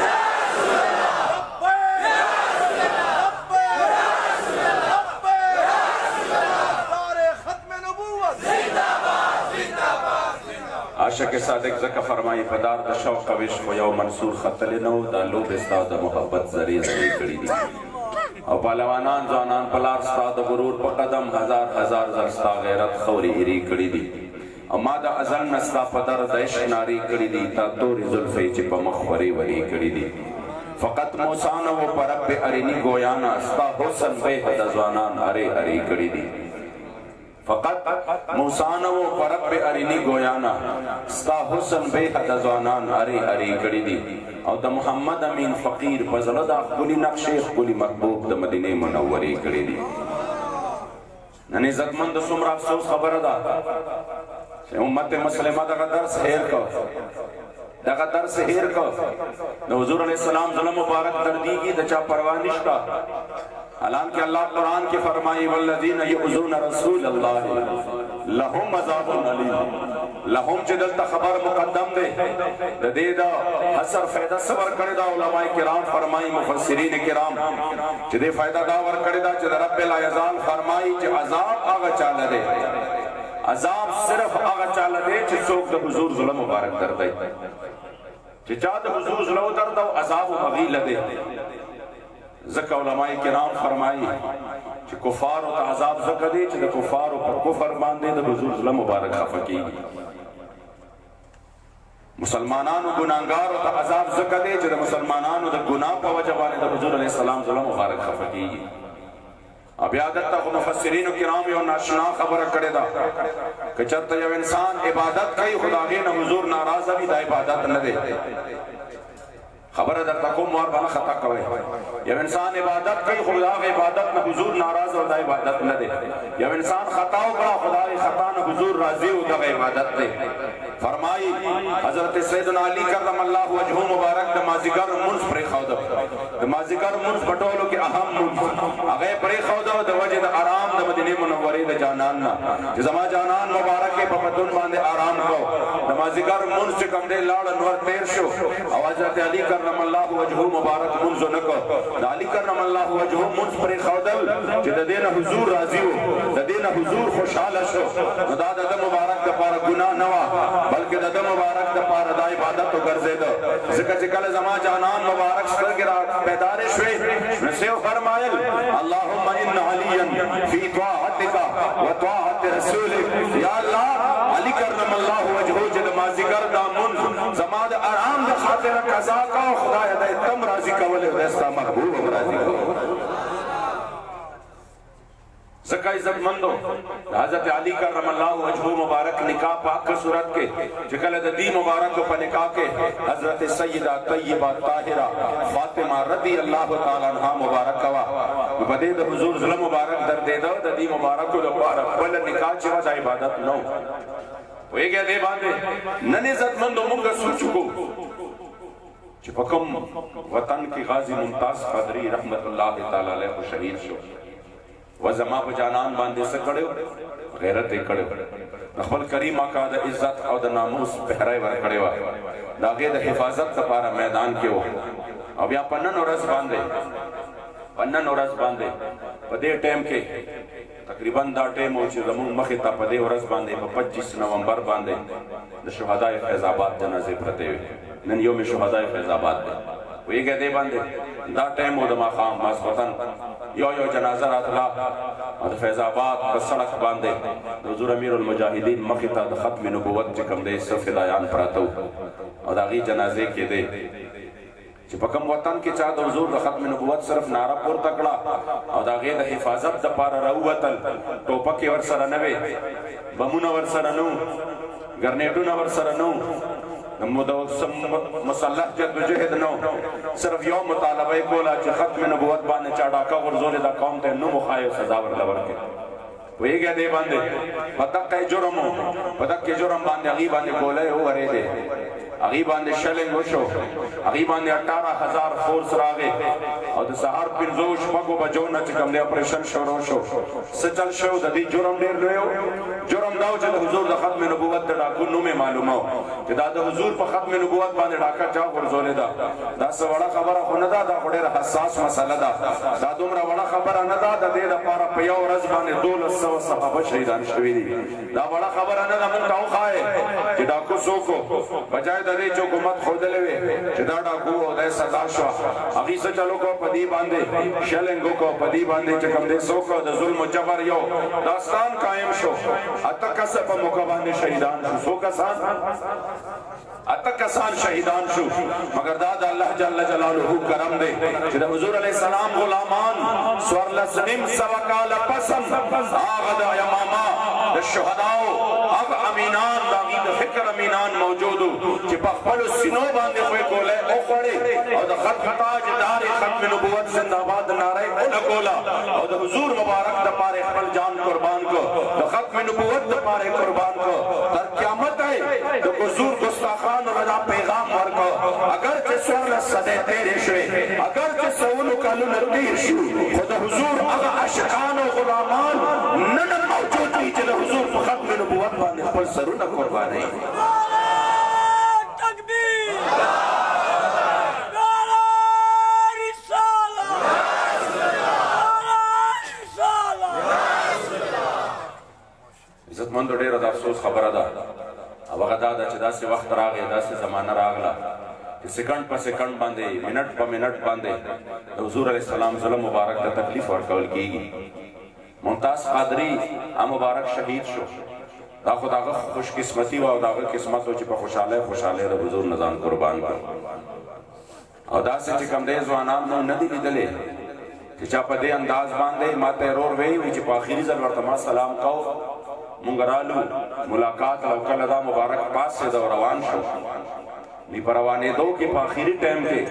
عاشق صادق زکه فرمایي په دار د شوق ویش خو یو منصور خطلې نه و دا لوبې ستا د محبت ذریعې ذریعې کړي دي او پهلوانان ځوانان په لار ستا د غرور په قدم هزار هزار زر ستا غیرت خورې ایرې کړي دي او ما د ازل نه ستا په در د عشق نارې کړي دي تا تورې زلفې چې په مخ ورې ورې کړي دي فقط موسی نه و په رب اریني ګویانا ستا حسن بې حده ځوانان ارې ارې کړي دي فقط موسانو پرب ارینی گویانا ستا حسن بے حد ځوانان اری اری کړي دي او د محمد امین فقیر په زړه د ښکلي نقشې ښکلي محبوب د مدینې منورې کړي دي نن عزتمند څومره افسوس خبره ده چې امت مسلمه دغه درس هیر کو دغه درس هیر کو د حضور علیه السلام زړه مبارک دردیږي د چا پروا نشته حالانکہ اللہ قرآن کی فرمائی والذین یؤذون رسول اللہ لهم عذاب علیم لهم چې دلته خبر مقدم دی د دې دا اثر فائدہ صبر کړی دا علماء کرام فرمایي مفسرین کرام چې دې فائدہ دا ور کړی دا چې رب العزال فرمایي چې عذاب هغه چاله دی عذاب صرف هغه چاله دی چې څوک د حضور ظلم مبارک درته چې چا د حضور ظلم درته عذاب مغیل دی ځکه علماء کرام فرمایي چې کفارو ته عذاب ځکه دی چې د کفارو پر کفر باندې د حضور زړه مبارک خفه کیږي مسلمانانو ګناهګارو ته عذاب ځکه دی چې د مسلمانانو د ګناه په وجه باندې د حضور علیه السلام زړه مبارک خفه کیږي بیا دلته خو مفسرینو کرام یو ناشنا خبره کړې ده که چېرته یو انسان عبادت کوي خو د هغې نه حضور ناراضه وي دا عبادت نه دی خبره درته کوم وار باندې خطا کوئ یو انسان عبادت کوي خو د هغه عبادت نه حضور ناراضه او دا عبادت نه دی یو انسان خطا وکړه خو د هغې خطا نه حضور راضي او دغه عبادت دی فرمایي حضرت سیدنا علی کرم الله وجهه مبارک د مازدیګر لمونځ پرېښوده د مازدیګر لمونځ په ټولو کې اهم لمونځ هغه یې پرېښوده د وجې د آرام د مدینې منورې د جانان نه چې زما جانان مبارک یې په بدن باندې آرام کو د مازدیګر لمونځ چې کوم دی لاړ نور تېر شو او حضرت علی کرم الله وجهه مبارک لمونځ ونه کو د علی کرم الله وجهه لمونځ پرېښودل چې د دې نه حضور راضي و د دې نه حضور خوشحاله شو نو دا د ده مبارک دپاره ګناه نه وه بلکې د ده مبارک دپاره دا عبادت وګرځېده ځکه چې کله زما جانان مبارک سترګې را بیدارې شوې نو څه فرمایل اللهم ان علیا فی طاعتک و طاعت رسولک یا الله علی کرم الله وجهه چې د مازدیګر دا لمونځ زما د آرام د خاطره قضا کا خدایه دی تم راضي کولی خدای ستا محبوب هم راضي کو ځکه عزتمندو د حضرت علی کرم الله وجهه مبارک نکاح پاک صورت کې چې کله د دې مبارک په نکاح کې حضرت سیدہ طیبہ طاهرہ فاطمه رضی الله تعالی عنها مبارک وا په دې د حضور زړه مبارک درته د دې مبارک لپاره بل نکاح چې وځي عبادت نو ویګه دې باندې نن عزتمندو موږ سوچو چې په کوم وطن کې غازی ممتاز قادری رحمت الله تعالی علیه شهید شو و زما په جانان باندې څه کړو غیرت یې کړو خپل کریم آقا د عزت او د ناموس پهرای ورکړی و د هغې د حفاظت لپاره میدان کې و او بیا په نن ورځ باندې په دې ټایم کې تقریبا دا ټایم و چې زموږ مخې ته په دې ورځ باندې په 25 نومبر باندې د شهدای فیض آباد جنازې پرتې وې نن یوم شهدای فیض آباد دی ویګه دې باندې دا ټایم و د ماښام ماسخوتن یو جنازه راتله او د فیض آباد په سړک باندې د حضور امیر المجاهدین مخې ته د ختم نبوت چې کوم دی څه فدایان پراته وو او د هغې جنازې کېدې چې په کوم وطن کې چا د حضور د ختم نبوت صرف ناره پورته کړه او د هغې د حفاظت دپاره راووتل ټوپکې ورسره نه وې بمونه ورسره نه وو ګرنیټونه ورسره نه وو مسلح جدوجہد نو صرف یو مطالبه کولا چې ختم نبوت باندې چا ډاکه غورځولې دا قوم ته نو مخایو سزا ورله ورکړي ویګه دې باندې په دقه جرم باندې هغې باندې ګولۍ وورېدې هغې باندې شلنګ وشو هغې باندې 18,000 فورس راغې او د سهار 5-6 بجو نه چې کوم دی اپریشن شروع شو څه چل شو د دې جرم ډېر لوی و جرم دا و چې د حضور د ختم نبوت د ډاکو نوم یې معلومه و چې دا د حضور په ختم نبوت باندې ډاکه چا غورځولې ده دا څه وړه خبره خو نه ده دا خو ډېره حساس مسله ده دا دومره وړه خبره نه ده د دې لپاره په یو ورځ باندې 1200 صحابه شهیدان شوي دي دا وړه خبره نه ده موږ ته وښایې چې ډاکو څوک و بجای د دې چې حکومت ښودلې وې چې دا ډاکو او دی سزا شوه هغې څه چل وکړو په دې باندې شلنګ وکړو په دې باندې چې کوم دی څوک د ظلم و جبر یو داستان قایم شو اته کسه په موقع باندې شهیدان شو څو کسان اته کسان شهیدان شو مگر دا د الله جل جلاله کرم دی چې د حضور علیه السلام غلامان څوارلس نیم سوه کاله پسم هغه د اماما د شهداو هغه امینان د هغې د فکر امینان موجود و چې په خپلو سینو باندې خو یې ګولۍ وخوړې او د ختم تاجدار ختم نبوت زنده‌باد ناره یې ولګوله او د حضور مبارک دپاره خپل جان قربان کو د ختم نبوت دپاره قربان کو تر قیامت د حضور ګستاخانو دا پیغام ورکو اگر چې 14 صدۍ تېرې شوې اگر چې سونو کلونه تېر شو خو د حضور هغه عاشقان او غلامان نن موجود دي چې د حضور په ختم نبوت باندې خپل سرونه قربانوي عزتمندو ډېره د افسوس خبره ده او هغه دا ده چې داسې وخت راغی داسې زمانه راغله چې سکند په سکند باندې منټ په منټ باندې د حضور علیه السلام ظلم مبارک ته تکلیف ورکول کیږي ممتاز قادری ا مبارک شهید شو دا خدای خوش قسمتی او دا قسمت چې په خوشاله د حضور نظام قربان کړ او دا چې کوم دې ځوانان نو ندی لیدلې چې چا په دې انداز باندې ماته رور وی چې په اخیری ځل ورته ما سلام کو مونږ رالو ملاقات او کله دا مبارک پاس سے روان شو نی پروانې دو کې په اخیری ټایم کې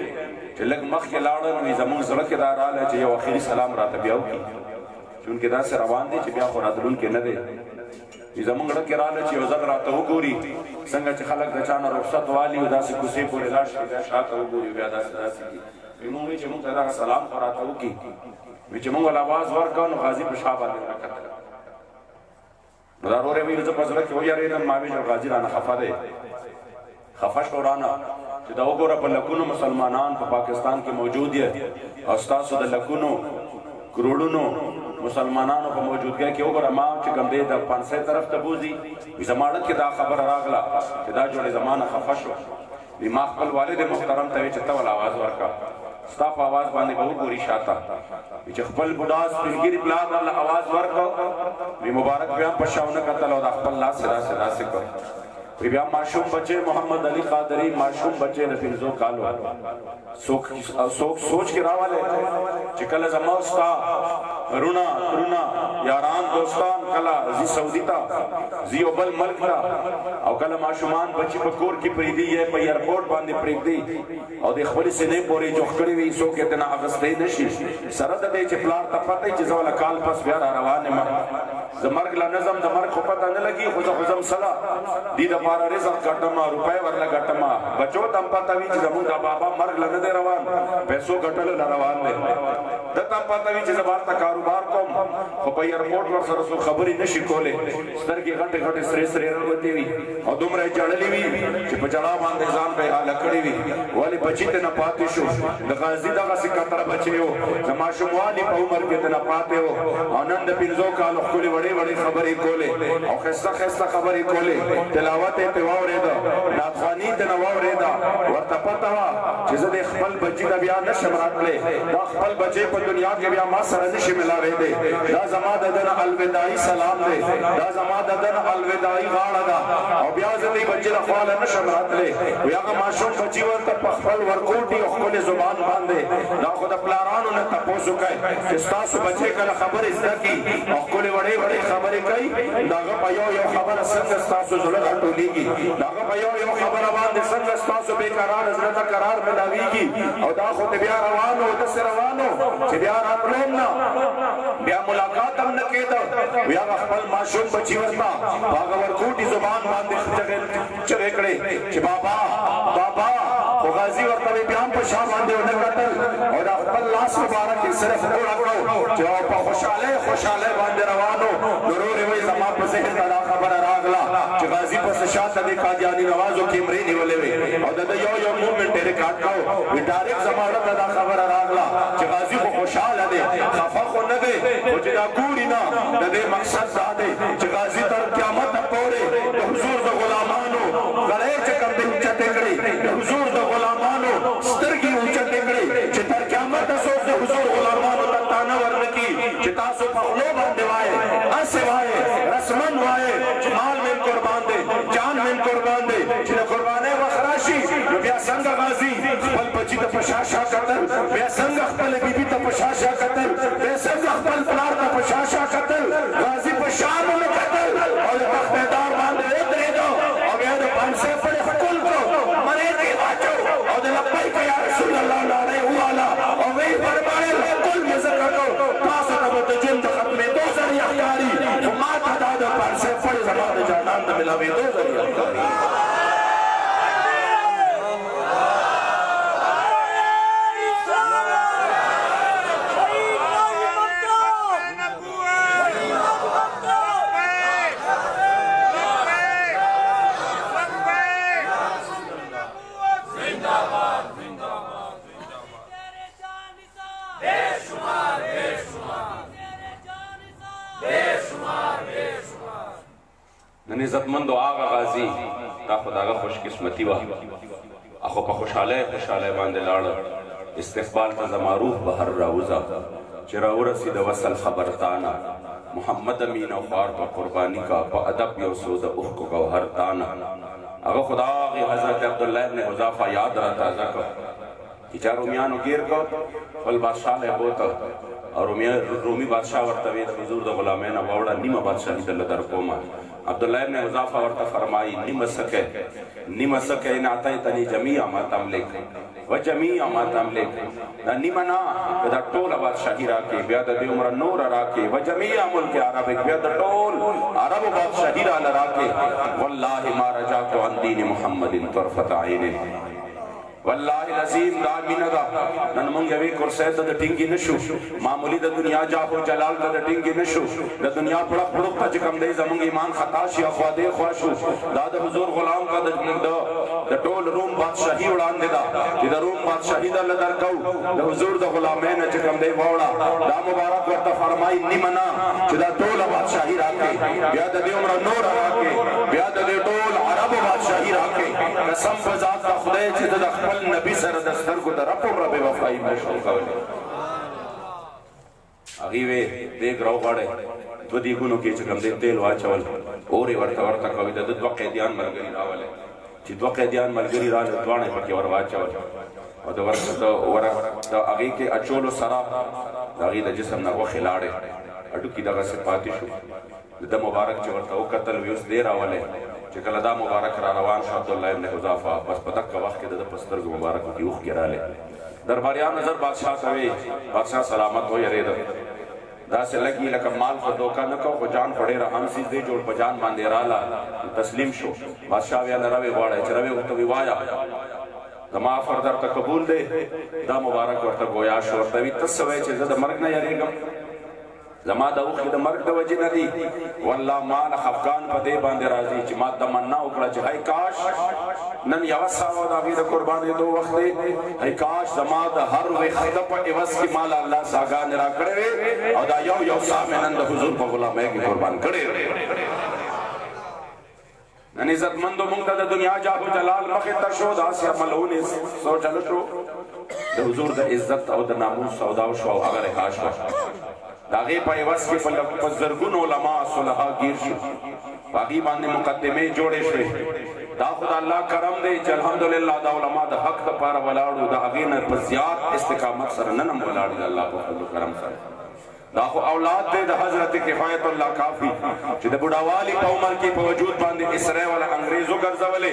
چې لګ مخ کې لاړل وي زموږ زړه کې دا رااله چې یو اخیری سلام راته بیا وکړي چونکې دا سره روان دي چې بیا خو راتلون کې نه دی زمونږ ډک رااله چې یو ځل راته وګوري څنګه چې خلک د چانه رخصت والي او داسې کوڅې پورې لاړ شي بیا شاته وګوري بیا داسې وي موږ چې موږ ته دغه سلام خو راته وکړي وي چې موږ له آواز ورکړو نو غازي په شا باندې ورکتل نو دا ورورې ویل زه په زړه کې ویارېدم ما ویل غازي رانه خفه دی خفه شو رانه چې دا وګوره په لکونو مسلمانان په پاکستان کې موجود دي او ستاسو د لکونو کروڑونو مسلمانانو په موجودګۍ کې وګوره ما چې کوم دی د پانسۍ طرف ته بوزي زماړه کې دا خبره راغله چې دا جوړې زمانه خفه شو وي ما خپل والد محترم ته چې ته ول آواز ورکړه ستا په آواز باندې به وګوري شاته چې خپل بوډا سپینګیري پلار الله آواز ورکړه وي مبارک بیا په شاونه کتل او د خپل لاس سره کړ وی بیا معشوم بچے محمد علی قادری معشوم بچے د 300 کالو سوچ کې راواله چې کله زما استا رونا یاران دوستان کله زی سعودی تا زی بل ملک تا او کله معشومان بچی په کور کې پریدي یې په ایرپورټ باندې پریدي او د خپل سینې پورې جوخ کړی وي سو کې تنا اغستې نشي سره د دې چې پلار ته پته چې زول کال پس بیا روانه ما زمرګ لا نظم د مرګ خو پته نه لګي خو زم سلا دي د بار رزق ګټما روپے ورلا ګټما بچو تم پته وی چې زموږ د بابا مرګ لنه دی روان پیسو ګټل روان دی د تم پته وی چې زبر تا کاروبار کوم خو په ایرپورټ ور سره خبرې نشي کولې سترګې غټه سره راوتی وي او دومره جړلې وي چې په جړا باندې ځان به حال کړی وي ولی بچی ته نه پاتې شو د غازی دغه سکتر بچیو د ماشوموالي په عمر کې ته نه پاتې وو آنند 500 کال خپل وړې خبرې کولې او خسته خبرې کولې تلاوت ته واورېدا ناتخوانی ته واورېدا ورته پته وا چې زه د خپل بچی د بیا نشم راتلې دا خپل بچی په دنیا کې بیا ما سره نشي ملاوي دی دا زما د دن الوداعي سلام دی دا زما د دن الوداعي غاړه ده او بیا زه دې بچی له خواله نشم راتلې وي هغه ماشوم بچی ورته په خپل ورکوټي او خپل زبان باندې دا خو د پلارانو نه تاسو کوي چې تاسو بچی کله خبرې زده کی او خپل وړې خبرې کوي داغه په یو خبره څنګه تاسو زړه راټولېږي داغه په یو خبره باندې څنګه تاسو به قرار زړه ته قرار ملاويږي او دا خو بیا روانو د سر روانو چې بیا راتلون نه بیا ملاقات هم نه کېده بیا خپل ماشوم بچی ورته هغه ورکوټي زبان باندې چغې کړې چې بابا خو غازی ورته بیا په شا باندې ونه کتل او دا خپل لاس مبارک صرف وړاندو چې په خوشاله باندې روانو ضرور وي زما په ذهن دا خبره راغله چې غازی په شاته د قادیانی نوازو کیمرې نیولې وي او دا یو موومنت ریکارډ کاو وی ډایرکټ زماړه دا خبره راغله چې غازی خو خوشاله دی خفه خو نه دی او چې دا ګوري نه د دې مقصد دا دی چې غازی تر قیامت پورې د حضور د غلامانو غړې چې کوم دې چته کړی د حضور د غلامانو سترګې اوچته کړی چې تر قیامت سو د حضور غلامانو ته تانه ورنکي چې تاسو په خلو باندې وای اسه وای رسمن وای چې مال من قربان دي جان من قربان دي چې قربانه وخراشي نو بیا څنګه غازی خپل بچی ته پشاشا قتل بیا څنګه خپل بیبي ته پشاشا قتل بیا څنګه خپل پلار ته پشاشا قتل غازی په شام نه قتل او تختدار باندې درېدو او بیا د پنځه په خپل کو مړې دی واچو او د لبیک یا رسول الله علیه و آله او وی فرمایل کل مزکو تاسو ته د جن ختمې دو ذریعہ یاري ما ته دا د پنځه په زمانه جانان ته ملاوي دو ذریعہ یاري عزتمند آغا غازی تا خداغا خوش قسمتی وا اخو په خوشحاله باندې لاړ استقبال ته زما روح بهر راوځه چې راورسېد وصل خبرتانه محمد امین او خوار په قربانی کا په ادب یو سو د اوښکو ګوهر تانه هغه خدا غي حضرت عبدالله ابن حذافه یاد را تازه کړ چې چا رومیانو گیر کړ خپل بادشاه له بوته او رومي بادشاه ورته وی حضور د غلامین واوړه نیمه بادشاہي دل در کومه عبدالله ابن حذافه ورته فرمایي نیمه سکه ان اعطیتنی جميع ما تملک وجميع ما تملک دا نیمه نه دا ټوله بادشاہي راکې بیا د دې عمر نور راکې وجميع ملک عرب بیا د ټول عرب بادشاہي را راکې والله ما رجعت عن دین محمد طرفت عین والله العظیم دا مینه دا نن مونږ یوې کرسۍ ته د ټینګې نشو معمولی د دنیا جاه و جلال ته د ټینګې نشو د دنیا پړق پړق ته چې کوم دی زمونږ ایمان خطا شي خوا دې خوا شو دا د حضور غلام کا د ټول روم بادشاہي وړاندې ده چې د روم بادشاہي دله درکو د حضور د غلامین چې کوم دی واوړه دا مبارک ورته فرمایي نیمه نه چې دا ټوله بادشاہي راکې بیا د دې عمره نور راکې بیا د دې ټول عربو بادشاہي راکې قسم په ذات د خدای چې د خپل نبی سره د سترګو د رب او رب وفایي نشو کولی هغې وې دیګ راوغواړی دوه دیګونو کې چې کوم دی تیل واچول اور یې ورته کوي د ده دوه قیدیان ملګري راولئ چې دوه قیدیان ملګري راغله دواړه یې پکې ور واچول او د هغې کې اچولو سره د هغې د جسم نه غوښې لاړې هډوکي دغسې پاتې شو د ده مبارک چې ورته وکتل وی اوس دی راولی چې کله دا مبارک را روان شو عبدالله ابن حذافه بس په دغه وخت کې د ده په سترګو مبارکو کې اوښکې راغلې درباریان نظر بادشاه ته وی بادشاه سلامت ویرېده داسې لګي لکه مال خو دوکه نه کو خو جان خو ډېره هم څیز دی جوړ په جان باندې راله تسلیم شو بادشاه ویله روی غواړی چې روی ورته وی وایه زما افر درته قبول دی دا مبارک ورته گویا شو ورته وی ته څه وایې چې زه د مرګ نه یېرېږم زما د اوښکې د مرګ د وجې نه دي والله ما نه خفګان په دې باندې راځي چې ما تمنا وکړه چې هی کاش نن یوه ساه د هغې د قربانېدو وخت دی هی کاش زما د هر ویښته په عوض کې ماله الله ساګانې را کړې وې او دا یو ساه مې نن د حضور په غلامۍ کې قربان کړې نن عزتمندو موږ ته د دنیا جاه و جلال مخې ته شو داسې عملونې سوچلو شو د حضور د عزت او د ناموس سودا وشوه او هغه رها شوه د هغې په عوض کې په زرګونو علما صلحا گیر شو په هغې باندې مقدمې جوړې شوې دا خو د الله کرم دی چې الحمدلله دا علما د حق دپاره ولاړو د هغې نه په زیات استقامت سره نن هم ولاړ دي د الله په فضل و کرم سره دا خو اولاد دی د حضرت کفایت الله کافی چې د بوډاوالي په عمر کې په وجود باندې اسرې والا انګریزو ګرځولې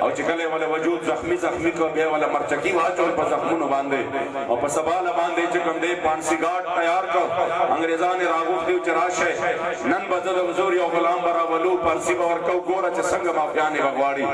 او چې کله والا وجود زخمی کو بیا والا مرچکی واچول په زخمونو باندې او په سباله باندې چې کوم دی پانسی ګاټ تیار کړ انګریزان یې راغوښتي چې راشه نن به زه د حضور یو غلام به راولو پانسي به ورکو ګوره چې څنګه مافیانې به غواړي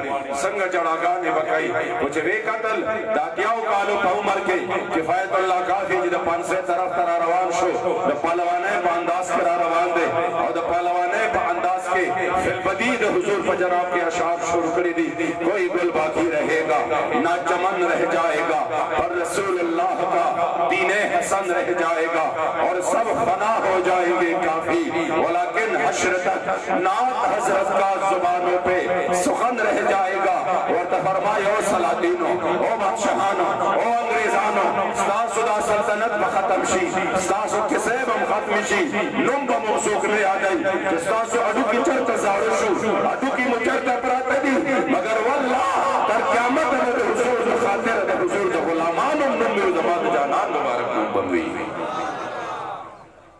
څنګه جړاګانې به کوي خو چې ویې کتل د اتیاو کالو په عمر کې کفایت الله کافي چې د پانسۍ طرف ته را روان شو پهلوانۍ په انداز کې را روان دی او د پهلوانۍ په انداز کې فلبدی د حضور په جناب کې اشعار شروع کړي دي کوئی گل باقی رہے گا نہ چمن رہ جائے گا پر رسول اللہ کا دین حسن رہ جائے گا اور سب فنا ہو جائیں گے کافی ولیکن حشر تک نعت حضرت کا زبانوں پہ سخن رہ جائے گا اور فرمائے او سلاطینوں او بادشاہانوں او انگریزانوں ستاسو دا سلطنت با ختم شی ستاسو کسے بم ختم شي نوم به موثوق نه یادوي چې ستاسو هډوکي چېرته زاړه شو هډوکي مو چېرته پراته دي مګر والله تر قیامت به د حضور د خاطر د حضور د غلامانو نوم مې زما د جانان مبارک نوم به وي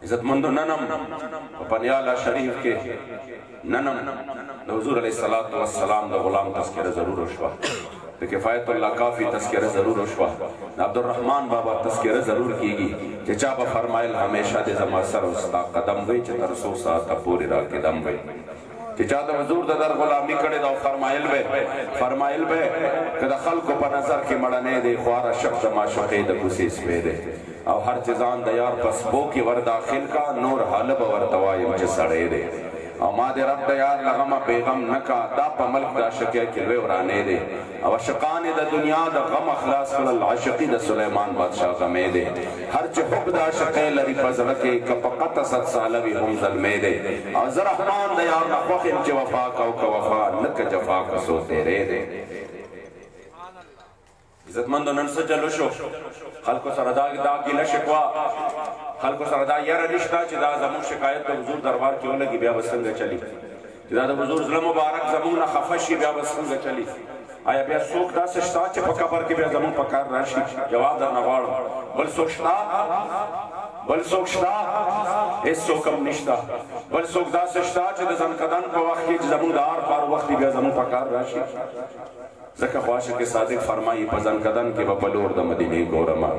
عزتمندو ننم په پنیاله شریف کې ننم د حضور علیه الصلاة والسلام د غلام تذکره ضرور وشوه د کفایت الله کافی تذکره ضرور وشوه د عبدالرحمن بابا تذکره ضرور کیږي چې چا به فرمایل همیشه د زما سر ستا قدم وی چې تر څو ساعته پورې را قدم وی چې چا د حضور د در غلامي کړې ده فرمایل به که د خلکو په نظر کې مړنی دی خو هر شخص د معشوقې د کوڅې سپی دی او هر چې ځان د یار په سپو کې ور داخل کا نور حاله به ورته وایم چې سړی دی او ما دې رب د یار لغمه بیغم نکا دا په ملک د عاشقۍ کې لوی ورانې دی او عاشقان د دنیا د غم اخلاص کړل عاشقي د سلیمان بادشاه غمې دی هر چې حب د عاشقۍ لري په زړه کې که په قطع 100 ساله وي هم ظلمې دی او زه رحمان د یار نه خوښ یم چې وفا کو که وفا نه که جفا که سو تیرې دی عزتمندو نن څه چلو شو خلکو سره دا ګیله شکوا خلکو سره دا یاره نشته چې دا زموږ شکایت د حضور دربار کې ولګي بیا به څنګه چلی چې دا د حضور زړه مبارک زموږ نه خفه شي بیا به څنګه چلی آیا بیا څوک داسې شته چې په قبر کې بیا زموږ په کار راشي جواب درنه غواړم بل څوک شته بل څوک شته هېڅوک هم نشته بل څوک داسې شته چې د ځنکدن په وخت کې چې زموږ د هر پار وخت بیا زموږ په کار راشي ځکه خو عاشق صادق فرمایي په ځنکدن کې به په لور د مدینې ګورمه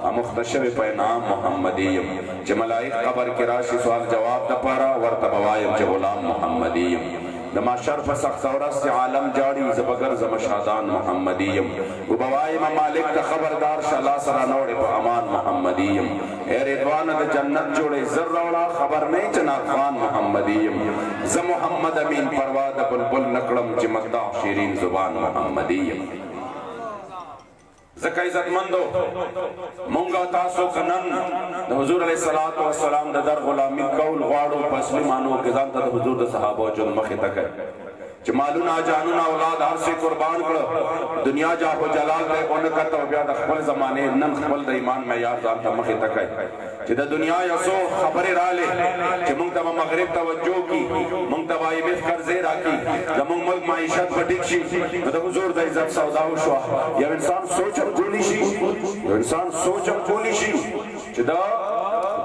اموخته شوې په انعام محمدي یم چې ملائک قبر کې راشي سوال جواب دپاره ورته به وایم چې غلام محمدي یم د محشر په سخت ورځ چې عالم جاړي زه به ګرځم شادان محمدي یم وبه وایم مالک ته خبردار شه لا سره نوړې په امان محمدي یم ای رضوانه د جنت جوړې زر راوړه خبر نه چې ناخوان محمدي یم زه محمد امین پروا د بلبل نه کړم چې مداح شیرین زبان محمدي یم ځکه عزتمندو مونږ تاسو که نن د حضور علیه الصلاة والسلام د در غلامي کول غواړو په اصلي معنو کې ځان ته د حضور د صحابو ژوند مخې ته کوي چې مالونه جانونه اولاد هر څه قربان کړه دنیا جاه و جلال ته ونه کته بیا د خپل زمانې نن خپل د ایمان معیار ځان ته مخې ته کوي چې د دنیا یو څو خبرې راغلې چې مونږ ته به مغرب توجه کي مونږ ته به IMF قرضې راکړي زمونږ ملک معیشت به ټیک شي نو د حضور د عزت سودا وشوه یو انسان سوچ هم کولی شي یو انسان سوچ هم کولی شي چې دا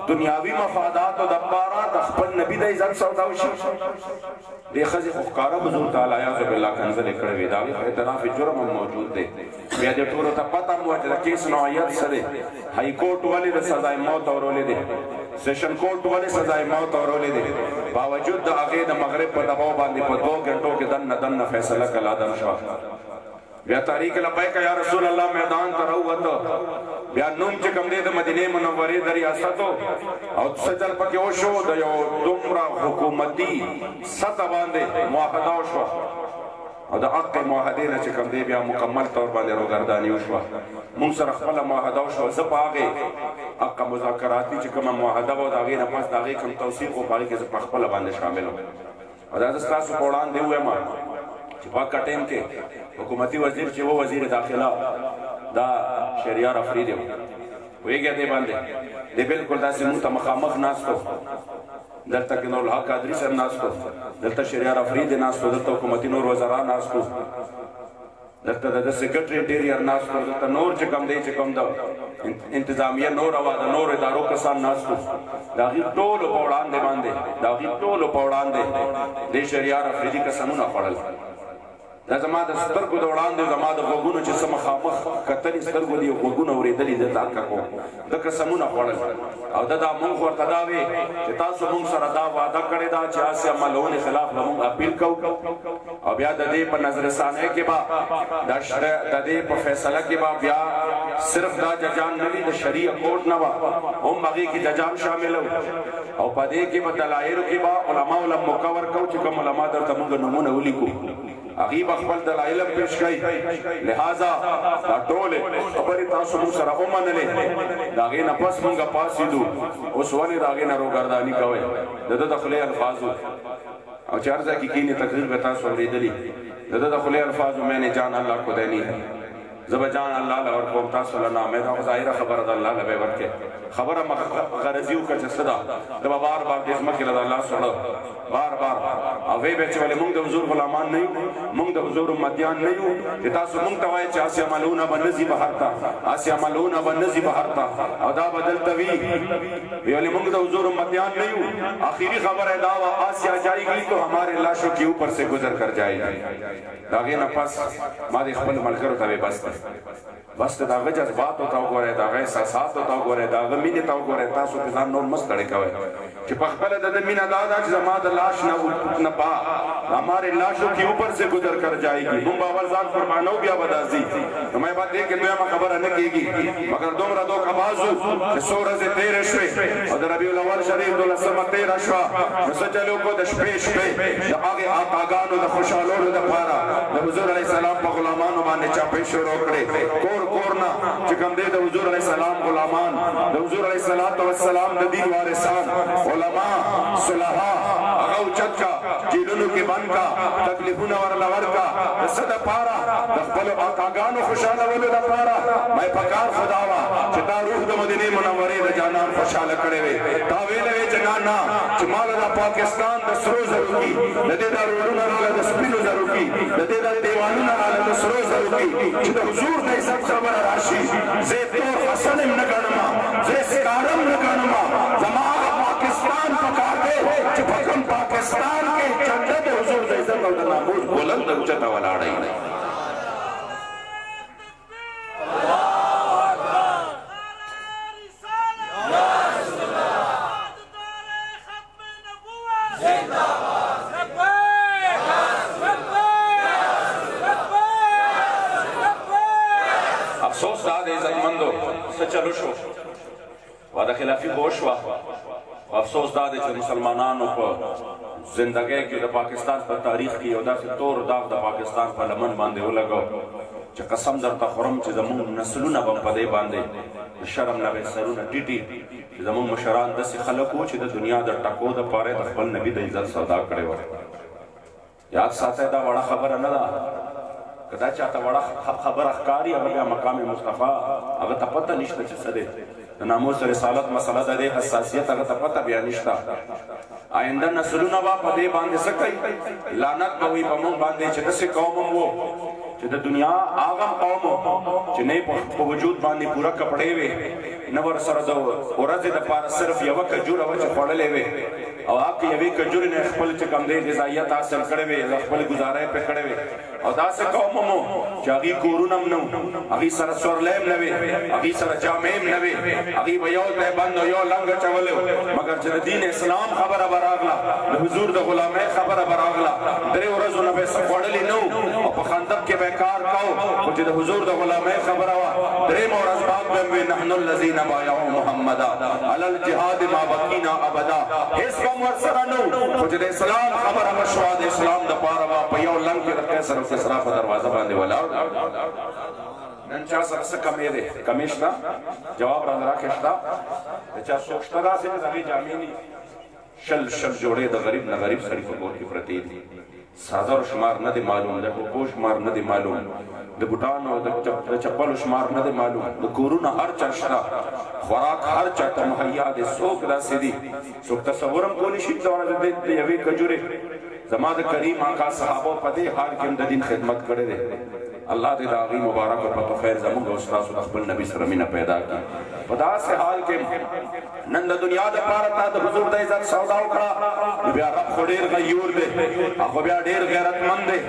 دنیاوی مفاداتو دپاره د خپل نبی د عزت سودا وشي دې ښځې خو ښکاره حضور تعالی عیاذ بالله کنځلې کړې وې د هغې خو اعتراف جرم هم موجود دی بیا دې ټولو ته پته هم وه چې د کیس نوعیت څه دی هائی کورټ ولې د سزای موت اورولې دی سیشن کورټ ولې سزای موت اورولې دی باوجود د هغې د مغرب په دباو باندې په 2 غنټو کې دنه فیصله کله عدم شوه بیا تاریخ لبیک یا رسول الله میدان ته راووته بیا نوم چې کوم دی د مدینې منورې د ریاستو او څه چل پکې وشو د یو دومره حکومتي سطح باندې معاهده وشوه او د حق معاهدې نه چې کوم دی بیا مکمل طور باندې روګرداني وشوه موږ سره خپله معاهده وشوه زه په هغې حق مذاکراتي چې کومه معاهده وه د هغې نه پس د هغې کوم توثیق و په هغې کې زه په خپله باندې شامل وم او دا زه ستاسو په وړاندې ووایم چې په هغه ټایم کې حکومتي وزیر چې و وزیر داخله دا شهریار افریدی و پوهېږې دې باندې دی بلکل داسې مونږ ته مخامخ ناست و دلته کې نورالحق قادري صاحب ناست و دلته شهریار افریدی ناست و دلته حکومتي نور وزرا ناست و دلته د سیکرټري انټیریر ناست و دلته نور چې کوم دی چې کوم د انتظامیه نور او د نور ادارو کسان ناست و د هغې ټولو په وړاندې باندې د هغې ټولو په وړاندې دې شهریار افریدي قسمونه خوړل دا زما د سترګو د وړاندې زما د غوږونو چې څه مخامخ کتلې سترګو دي غوږونه اورېدلي ده دا کوم د قسمونه خوړل او دا مونږ ورته دا وې چې تاسو مونږ سره دا وعده کړې ده چې هسې عملونې خلاف به مونږ اپیل کوو او بیا د دې په نظر ثانیه کې به د دې په فیصله کې به بیا صرف دا ججان نه وي د شرعي کورټ نه به هم هغې کې ججان شامل او په دې کې به دلایلو کې به علماو له موقع ورکوو چې کوم علما درته مونږ نومونه ولیکو هغې به خپل دلایل هم پیش کوي لہذا دا ټولې خبرې تاسو موږ سره ومنلې د هغې نه پس مونږ پاڅېدو اوس ولې د هغې نه روګرداني کوئ د ده د خولې الفاظو او چې هر ځای کې کینې تقریر به تاسو اورېدلي د ده د خولې الفاظو میں نے جان الله کو دینی ہے زه به جان الله له ورکوم تاسو له نامې دا ظاهره خبره د الله له به ورکې خبره غرضي وکړه چې څه ده د به بار بار دې ځمکې له د الله سره بار بار او وی به چې ولې مونږ د حضور غلامان نه یو مونږ د حضور امتیان نه یو چې تاسو مونږ ته وایئ چې هسې عملونه به نه ځي بهر ته هسې عملونه به نه ځي بهر ته او دا به دلته وي ولې مونږ د حضور امتیان نه یو آخري خبره دا وه آسیا جائے گی تو ہمارے لاشوں کے اوپر سے گزر کر جائے گی د هغې نه پس ما د خپل ملګرو ته بس بس د هغه جذباتو ته وګورئ د هغه احساساتو ته وګورئ د هغه مینې ته وګورئ تاسو پرې ځان نور مه ستړی کوئ چې په خپله د ده مینه دا ده چې زما د لاش نه پا ہمارے لاشوں کے اوپر سے گزر کر جائے گی مونږ به اول ځان قربانو بیا به دا ځي نو مې به دې کې دویمه خبره نه کېږي مګر دومره دوکهباز وو چې څو ورځې تېرې شوې او د ربیع الاول شریف 12مه تېره شوه نو څه چلو کو د شپې د هغې آقاګانو د خوشحالولو دپاره د حضور علیه السلام په غلامانو باندې چاپې شروع کړې کور کور نه چې کوم دی د حضور علیه السلام غلامان د حضور علیه السلام د دین وارثان علما صلحا هغه اوچت کا جیلونو کې بند کا تکلیفونه ورله ورکا د څه دپاره د خپلو آقاګانو خوشحالولو دپاره مې پکار خدا وا چې دا روح د مدینې منورې د جانان خوشحاله کړی وې تا ویلې وې جنانا چې مال د پاکستان د سرو زرو کې د دې دا روډونه راغله د سپینو زرو کې د دې دا دیوالونه راغله د سرو زرو کې چې د حضور د عزت خبره راشي زه تور حسن هم نه ګڼم زه سکارم نه ګڼم زما پاکستان پکار دی چې په کوم پاکستان کې جنت د حضور د عزت او د ناموس بلند اوچته ولاړی افسوس دا د عزتمندو څه چلو شو وعده خلافي به وشوه افسوس دا دی چې مسلمانانو په زندګۍ کې د پاکستان په تاریخ کې یو داسې تور داغ د پاکستان په لمن باندې ولګو چې قسم درته خورم چې زموږ نسلونه به په دې باندې د شرم نه به سرونه ټیټي چې زموږ مشران داسې خلک وو چې د دنیا د ټکو دپاره د خپل نبي د عزت سودا کړې وه یاد ساتئ دا وړه خبره نه ده که دا چاته وړه خبره ښکاري هغه بیا مقام مصطفی هغه ته پته نشته چې څه دی د ناموس رسالت مسله د دې حساسیت هغه ته پته بیا نشته آینده نسلونه به په دې باندې څه کوي لعنت به وي په موږ باندې چې داسې قوم هم و چې د دنیا هغه قوم چې نه په وجود باندې پوره کپړې وې نه ورسره د ورځې دپاره صرف یوه کجوره وه چې خوړلې وې او هغه یوې کجورې نه خپل چې کوم دی غذایت حاصل کړی وې خپل ګزاره یې پرې کړی وې او داسې قوم هم چې هغې کورونه هم نه وو هغې سره سورلی هم نه وې هغې سره جامې هم نه وې هغې به یو ځای بند او یو لنګ اچولی و مګر چې د دین اسلام خبره به راغله د حضور د غلامۍ خبره به راغله درې ورځو نه به یې څه خوړلي نه وو او په خندق کې به یې کار کو خو چې د حضور د غلامۍ خبره وه درېیمه ورځ بعد به هم وې نحن الذین بایعوا محمدا علی الجهاد ما بقینا ابدا هېڅ به هم ورسره نه وو خو چې د اسلام خبره به شوه د اسلام دپاره به په یو لنګ کې د قیصر کسرا په دروازه باندې ولاړ نن چا سره څه کمې دی کمې شته جواب رانه راکړې شته د چا څوک شته داسې چې د هغې جامې دي شل جوړې د غریب نه غریب سړي په کور کې پرتې دي څادر شمار نه دی معلوم د ټوپو شمار نه دی معلوم د بوټانو د چپلو شمار نه دی معلوم د کورونه هر چا شته خوراک هر چا ته مهیا دی څوک داسې دي څوک تصور هم کولی شي د یوې کجورې زما د کریم آقا صحابو په دې حال کې هم د دین خدمت کړی دی الله دې د هغې مبارک په خیر زموږ او ستاسو د خپل نبي سره مینه پیدا کړي په داسې حال کې نن د دنیا دپاره تا د حضور د عزت سودا وکړه نو بیا رب خو ډېر غیور دی هغه بیا ډېر غیرتمند دی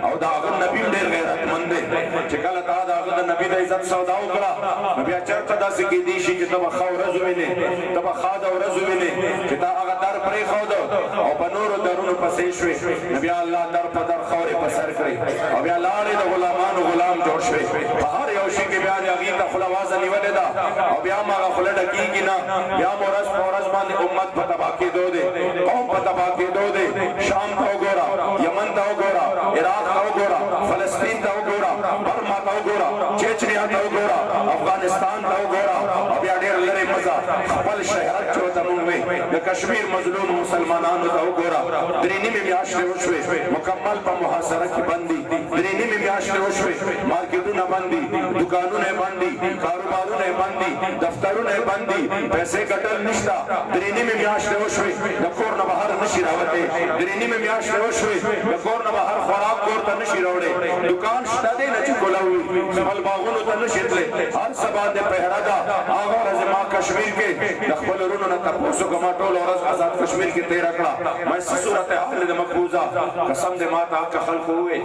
او د هغه نبي هم ډېر غیرتمند دی چې کله تا د هغه د نبي د عزت سودا وکړه نو بیا چېرته داسې کیدی شي چې ته به ښه ورځ ووینې ته به ښاده ورځ ووینې چې تا هغه در پرېښوده او په نورو درونو پسې شوې نو بیا الله در په در خاورې په سر کړې او بیا لاړې د غلامانو غلام جوړ شوې په هر یو شي کې بیا د هغې ته خوله وازه نیولې ده او بیا هم هغه خوله ډکېږي نه بیا هم ورځ په ورځ باندې امت په تباه کېدو دی قوم په تباه کېدو دی شام ته وګوره یمن ته وګوره عراق ته وګوره فلسطین ته وګوره برما ته وګوره چیچنیا ته وګوره افغانستان ته وګوره او بیا ډېر لرې مزه خپل شهرت چې ورته موږ وې د کشمیر مظلوم مسلمانانو ته وګوره درې نیمې میاشتې وشوې مکمل په محاصره کې بند دي درې نیمې میاشتې وشوې مارکیټونه بند دي دکانونه بند دي کاروبارونه بند دي دفترونه بند دي پیسې ګټل نشته درې نیمې میاشتې وشوې د کور نه بهر نشي راوتې درې نیمې میاشتې وشوې د کور نه بهر خوراک کور ته نشي راوړی دکان شته دی نه چې کوله وي خپل باغونو ته نشي تللی هر څه باندې پهره ده هغه ورځې ما کشمیر کې د خپلو وروڼو نه تپوس وکړه ما ټوله ورځ آزاد کشمیر کې تېره کړه ما څه صورت حال د مقبوضه قسم دې ما ته هغه خلکو ووې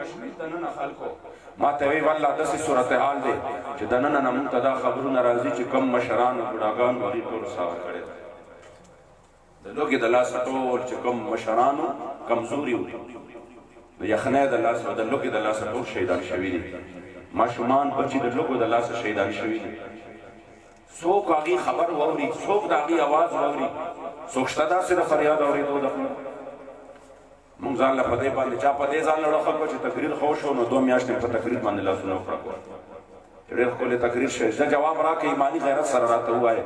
کشمیر ته ننه خلکو ما ته وی والله داسې صورتحال دی چې دننه نه موږ ته دا خبرونه راځي چې کم مشران او بوډاګان هغې ټولو ساوه کړې ده د لوږې د لاسه ټول چې کوم مشرانو کمزوري وو د یخنۍ د لاسه او د لوږې د لاسه ټول شهیدان شوي دي ماشومان بچي د لوږو د لاسه شهیدان شوي دي څوک هغې خبر واوري څوک د هغې اواز واوري څوک شته داسې د فریاد اورېدو د مونږ ځان له په دې باندې چا په دې ځان له خلکو چې تقریر خو شو نو 2 میاشتې په تقریر باندې لاسونه وکړو ډېر ښکلی تقریر شوی زه جواب راکړې ایماني غیرت سره راته ووایه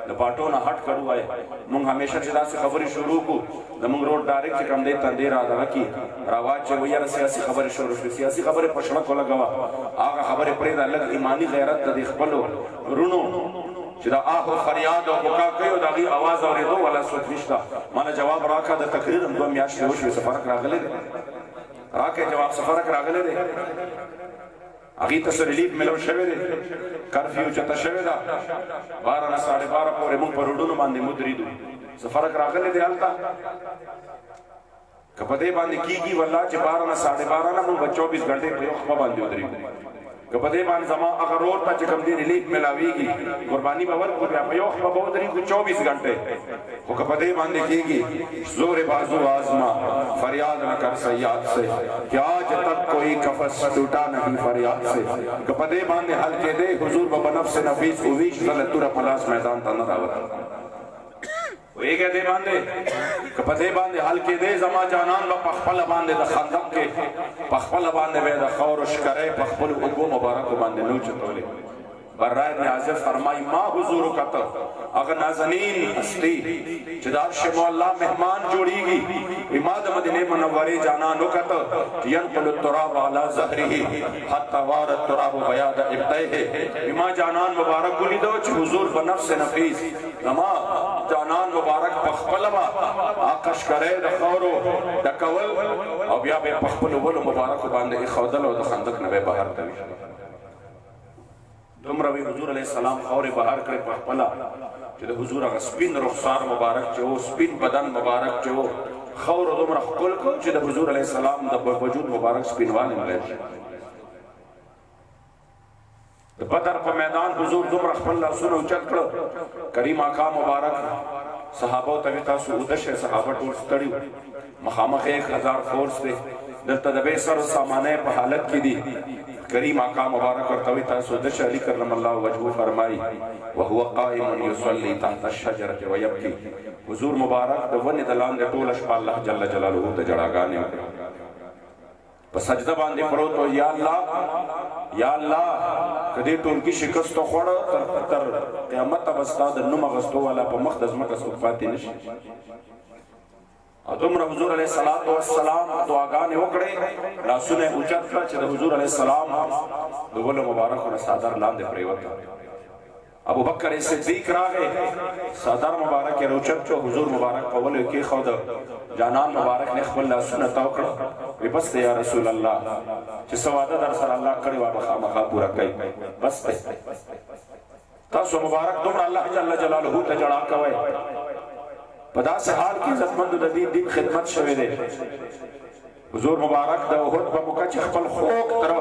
د پاټو نه هټ کړ ووایه مونږ همیشه چې داسې خبرې شروع کړو زمونږ روډ ډایرکټ چې کوم دی تندې را دغه کړي راواچوي یاره سیاسي خبرې شروع شوې سیاسي خبرې په شړک ولګوه هغه خبرې پرېږده لږ ایماني غیرت د دې خپلو وروڼو چې دا آه و فریاد او بکا کوي او د هغې اواز اورېدو والا څوک نشته ماله جواب راکړه د تقریر هم 2 میاشتې وشوې څه فرق راغلی دی راکړې جواب څه فرق راغلی دی هغې ته څه ریلیف ملو شوی دی کرفیو چته شوې ده 12 نه 12:30 پورې موږ په روډونو باندې مدریدو څه فرق راغلی دی هلته که په دې باندې کېږي والله چې 12 نه 12:30 نه موږ به 24 غنټې په یو خپه باندې ودرېږو که په دې باندې زما هغه روډ ته چې کوم دی ریلیف ملاویږي قرباني به ورکړو بیا په یو خپه به ودرېږو 24 غنټې خو که په دې باندې کېږي زور بازو آزما فریاد نہ کر سیاد سے کہ آج تک کوئی قفس ٹوٹا نہیں فریاد سے کہ په دې باندې حل کې دی حضور به بنفس نفیس اویش غلط تور پلاس میدان ته نه راوړ ویګه دې باندې که په دې باندې حل کې دی زما جانان به په خپل باندې د خندق کې په خپل باندې به د خور او شکرې په خپل اوبو مبارک باندې نو چتولې برای ابن عازب فرمای ما حضور کته اگر نازنین هستی چې د عرش مولا مهمان جوړیږي امام مدینه منوره جانان وکته ينقل التراب على ظهره حتى وار التراب بیاض ابطیه امام جانان مبارک ولیدو چې حضور په نفس نفیس زما جانان مبارک په خپل ما آکش کرے د خورو د کول او بیا به په خپل ول مبارک باندې خودل او د خندق نه بهر کوي دومره وی حضور علیہ السلام خورې بهر کړې په خپله چې د حضور هغه سپین رخسار مبارک چې و سپین بدن مبارک چې و خور دومره ښکل کړو چې د حضور علیہ السلام د وجود مبارک سپینوالی مغیر شي د بدر په میدان حضور دومره خپل لاسونه اوچت کړه کریم آقا مبارک صحابو ته تاسو ودشه صحابه ټول ستړي مخامخ 1000 فورس دی دلته د بے سر سامانه په حالت کې دي کریم آقا مبارک ورته تاسو د علی کرم الله وجهه فرمای وهو قائم يصلي تحت الشجره ويبكي حضور مبارک د ونې د لاندې ټول شپه الله جل جلاله ته جړاګانې په سجده باندې پروت او یا الله کدی ټول کی شکست خوړ تر قیامت بستا د نوم غستو والا په مخ د زمکه سو پاتې نشي دومره حضور علیہ السلام دعاګانې وکړې لاسونه اوچت کړه چې د حضور علیہ السلام د ول مبارکونه صدر لاندې پریوته ابو بکر صدیق راغی صدر مبارک یې اوچت کړ حضور مبارک په ول کې خود جانان مبارک نه خپل لاسونه تاو کړ وی بس یا رسول الله چې سواده در سره الله کړی و خامخا پورا کوي بس تاسو مبارک دومره الله جل جلاله ته جړا کوي په داسې حال کې عزتمند د دین خدمت شوی دی حضور مبارک د احد په موقع چې خپل خوږ تر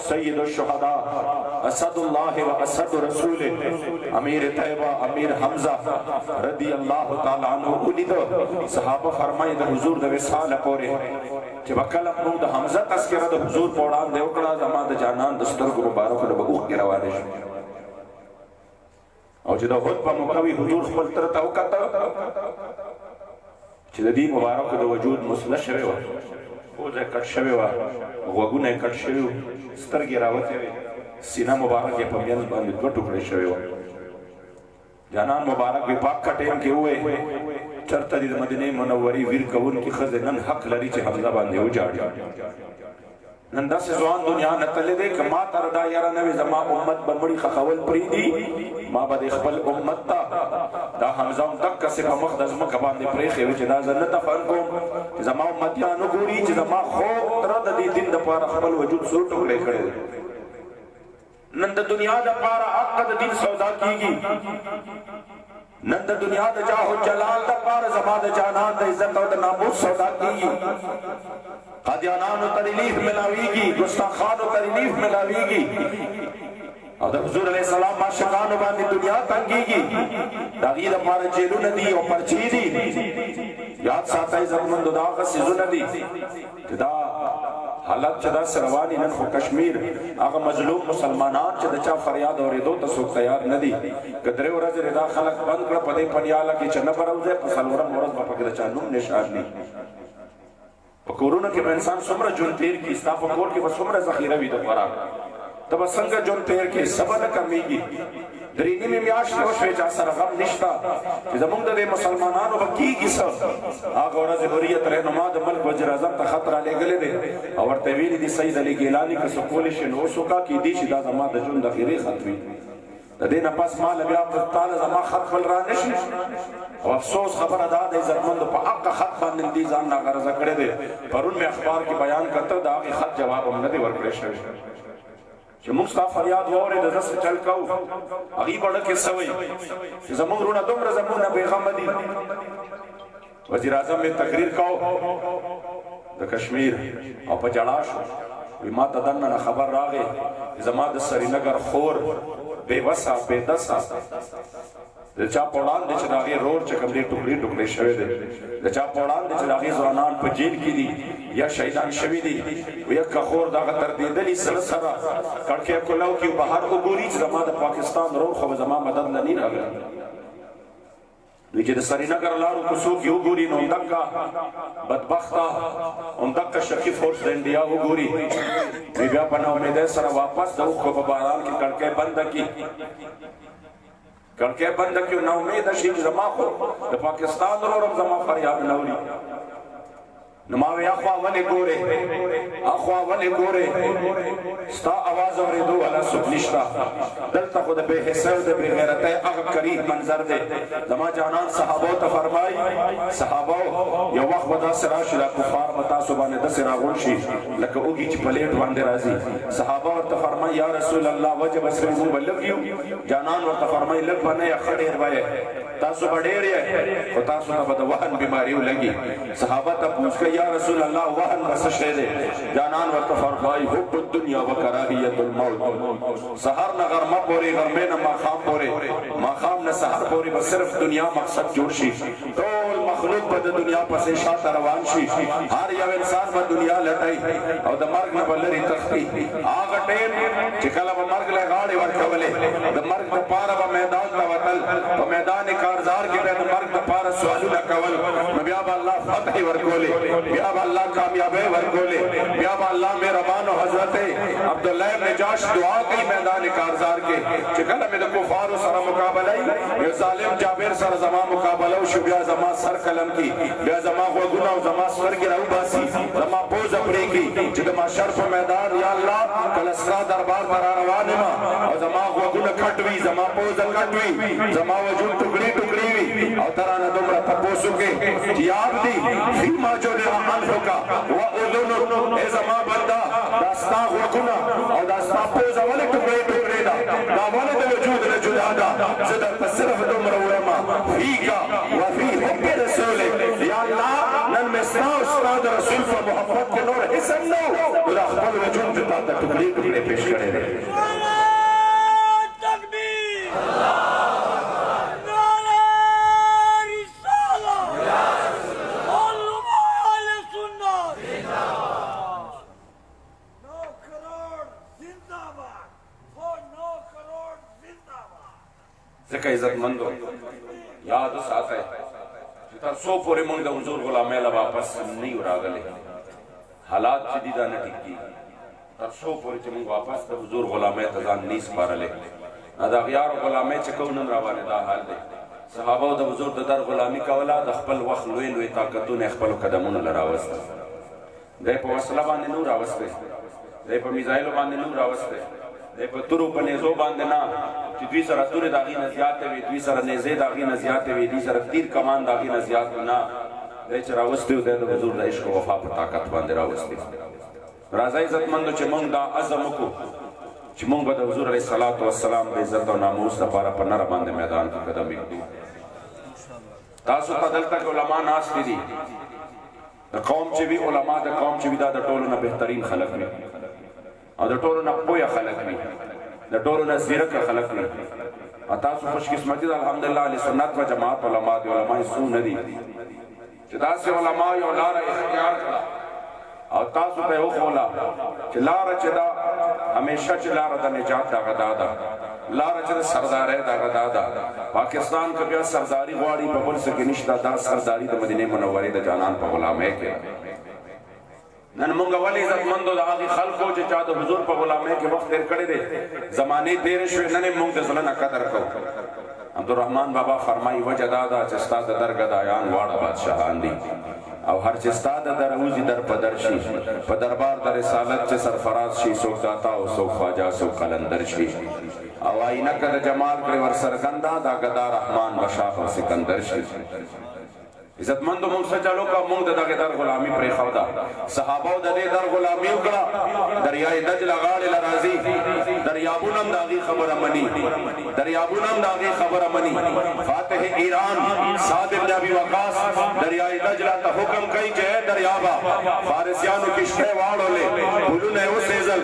سید الشهدا اسد الله و اسد رسول امیر طیبه امیر حمزه رضی الله تعالی عنہ ولید صحابه فرمایي د حضور د وصال پورې چې وکړه موږ د حمزه تذکرہ د حضور په وړاندې وکړه زما د جانان د سترګو مبارک له بوخ کې روانه شي او چې د احد په موقع حضور خپل تر ته وکړه چې د دې مبارک د وجود مسله شوی و او ځکه کټ شوی و غوګونه کټ شوی سترګې راوته وي سینه مبارک په میان باندې دوه ټوکړې شوی و جانان مبارک په پاک ټیم کې وې چرته د مدینه منورې ویر کون کی خزنن حق لري چې حمزه باندې وجاړي نن داسې ځوان دنیا نه تللی دی که ما تر دا یاره نه وي زما امت به مړي خښول پرېږدي ما به د خپل امت ته دا حمزه هم دقسې په مخ د ځمکه باندې پرېښې وي چې دا زه نه دفن کوم چې زما امتیان وګوري چې زما خوب تره د دې دین دپاره خپل وجود څو ټوکړې کړی دی نن د دنیا دپاره حق د دین سودا کېږي نن د دنیا د جاه و جلال دپاره زما د جانان د عزت او د ناموس سودا کېږي قادیانانو ته ریلیف ملاویږي ګستاخانو ته ریلیف ملاویږي او د حضور علیہ السلام عاشقانو باندې دنیا تنګیږي د هغې دپاره جیلونه دي او پرچې دي یاد ساتئ عزتمندو دا هغه څیزونه دي چې دا حالت چې داسې روان دي نن خو کشمیر هغه مظلوم مسلمانان چې د چا فریاد اورېدو ته څوک تیار نه دي که 3 ورځې دا خلک بند کړه په دې پنیاله کې چې نه به راوځي په څلورم ورځ به پکې د چا نوم نشان نه په کورونو کې به انسان څومره ژوند تیر کړي ستا په کور کې به څومره ذخیره وي د خوراک ته به څنګه ژوند تیر کړي څه به نه کمیږي درې نیمې میاشتې وشوې چا سره غم نشته چې زمونږ د دې مسلمانانو به کېږي څه هغه ورځ حریت رهنما د ملک وزیر اعظم ته خط رالیږلی دی او ورته ویلي دي سید علي ګیلاني که څه کولی شي نو اوس وکړه کېدی شي دا زما د ژوند اخري خط وي د دې نه پس ما له بیا پر تاله زما خط بل را نشي او افسوس خبره دا د عزتمندو په حق خط باندې دې ځان ناغرضه کړی دی پرون مې اخبار کې بیان کړته د هغې خط جواب هم نه دی ورکړی شوی چې موږ ستا فریاد واورېده زه څه چل کوو هغې بڼه کې څه وایي چې زموږ وروڼه دومره زموږ نه بېغمه دي وزیر اعظم مې تقریر کوو د کشمیر او په جړا شو وی ما ته دننه خبر راغی زما د سرینګر خور بې وسه بې دسه د چا په وړاندې چې د هغې رور چې کوم دی ټوکړي ټوکړي شوی دی د چا په وړاندې چې د هغې ځوانان په جیل کې دي یا شهیدان شوي دي یکه خور د هغه تردېدلي سره سره کړکۍ کولو کې بهر وګوري چې زما د پاکستان رور خو به زما مدد نه نه راغلی دوی چې د سرینګر لارو کوڅو کې وګوري نو همدغه بدبخته همدغه شقي فورس د انډیا وګوري دوی بیا په ناامیدۍ سره واپس د اوښکو په باران کې کړکۍ بنده کړي کړکۍ بنده کړي نا امیده شي چې زما خو د پاکستان ورور هم زما فریاد نه اوري نو ما وی اخوا ولې ګورې اخوا ولې ګورې ستا اواز اورېدو والا څوک نشته دلته خو د بې حسۍ او د بې غیرتۍ هغه کریه منظر دی زما جانان صحابو ته فرمایي صحابو یو وخت به داسې راشي دا کفار به تاسو باندې داسې راغونډ شي لکه اوږي چې پلیټ باندې راځي صحابه ورته فرمایي یا رسول الله وجه به صرف موږ به لږ یو جانان ورته فرمایي لږ به نه یې ښه ډېر به یې تاسو به ډېر یې خو تاسو ته به د وهن بیماري ولګي صحابه تپوس کوي یا رسول الله وهن بس شی دی جانان ورته فرمایي حب الدنیا و کراهیت الموت سحر نه غرمه پورې غرمې نه ماښام پورې ماښام نه سحر پورې به صرف دنیا مقصد جوړ شي ټول مخلوق به د دنیا پسې شاته روان شي هر یو انسان به دنیا لټوي او د مرګ نه به لرې تښتي هغه ټیم چې کله به مرګ له غاړې ورکولې د مرګ دپاره به میدان ته وتل په میدان کارزار کې به د مرګ دپاره سوالونه کول نو بیا به الله فتح ورکولې بیا به الله کامیابی ورکولې بیا به الله مهربان او حضرت عبدالله ابن جاش دعا کوي میدان کارزار کې چې کله مې د کفارو سره مقابله یو ظالم جابر سره زما مقابله وشو بیا زما سر قلم کی بیا زما غوږونه او زما سترګې راوباسي زما پوزه پرېږدي چې د محشر په میدان یا الله کله ستا دربار ته را روان یم او زما غوږونه کټ وي زما پوزه کټ وي زما وجود ټوکړي ټوکړي وي او ته رانه دومره تپوس وکړې چې یاد دي فیما جعل عنهک واذنک ای زما بنده دا ستا غوږونه او دا ستا پوزه ولې ټوکړي ټوکړي ده دا ولې د وجود نه جدا ده زه درته صرف دومره ووایم فیکا وفي حب رسولک یا الله نن مې ستا او ستا د رسول په محبت کې نور هېڅ هم نه و نو دا خپل وجود دې تا ته ټوکړي ټوکړي پیش کړی دی تکبیر نعرہ رسالت علماء اہل سنت 9 کروڑ زندہ باد وہ 9 کروڑ زندہ باد ځکه عزتمندو یاد وساتئ چې تر څو پورې موږ د حضور غلامۍ له واپس نه یو راغلي حالات چې دي دا نه ټیک کېږي تر څو پورې چې موږ واپس د حضور غلامۍ ته ځان نه سپارلی د اغیارو غلامۍ چې کوو نن روانې دا حال دی صحابو د حضور د در غلامي کوله د خپل وخت لوی لوی طاقتونه یې خپلو قدمونو له راوسته دی په وسله باندې نه راوستی دی په میزایلو باندې نه راوستی دی په تورو په نیزو باندې نه چې دوی سره تورې د هغې نه زیاتې وي دوی سره نیزې د هغې نه زیاتې وي دوی سره تیر کمان د هغې نه زیات نه دی چې راوستی و دی د حضور د عشق و وفا په طاقت باندې راوستی راځئ عزتمندو چې موږ دا عزم وکړو چې موږ به د حضور علیه الصلاة والسلام د عزت او ناموس لپاره په نره باندې میدان کې قدم ایږدو تاسو ته دلته کې علما ناستې دي د قوم چې وي علما د قوم چې وي دا د ټولو نه بهترین خلک وي او د ټولو نه پوهه خلک وي د ټولو نه زیرکه خلک وي او تاسو خوش قسمتي ده الحمدلله اهل سنت و جماعت علما دي علما یې څو نه دي چې داسې علما یو لاره اختیار کړه او تاسو ته وښوله چې لاره چې دا همیشه چې لاره د نجات دغه دا ده لاره چې د سردارۍ دغه دا ده پاکستان که بیا سرداري غواړي په بل څه کې نشته دا سرداري د مدینې منورې د جانان په غلامۍ کې نن مونږ ولې عزتمندو د هغه خلکو چې چا د حضور په غلامۍ کې وخت تیر کړی دی زمانه تیر شوې نن مونږ د زړه نه قدر کوو عبدالرحمن بابا فرمایي وجه دا ده چې ستا د درګدایان واړه بادشاهان دي او هر چې ستا د دروزي در په در شي په دربار د رسالت چې سرفراز شي څوک داتا او څوک خواجه څوک قلندر شي او آینه که د جمال کړې ور څرګنده دا ګدا رحمان بشاح او سکندر شي عزتمندو مونږ څه چلو کا مونږ د دغه در غلامي پرې خودا صحابه د دې در غلامي وکړه دریای دجله غاړه لرازي دریابونه هم دغه خبره مني دریابونه هم دغه خبره مني فاتح ایران سعد بن ابي وقاص دریای دجله ته حکم کوي چې دریابا فارسیانو کشته واړولې ولونه وسېزل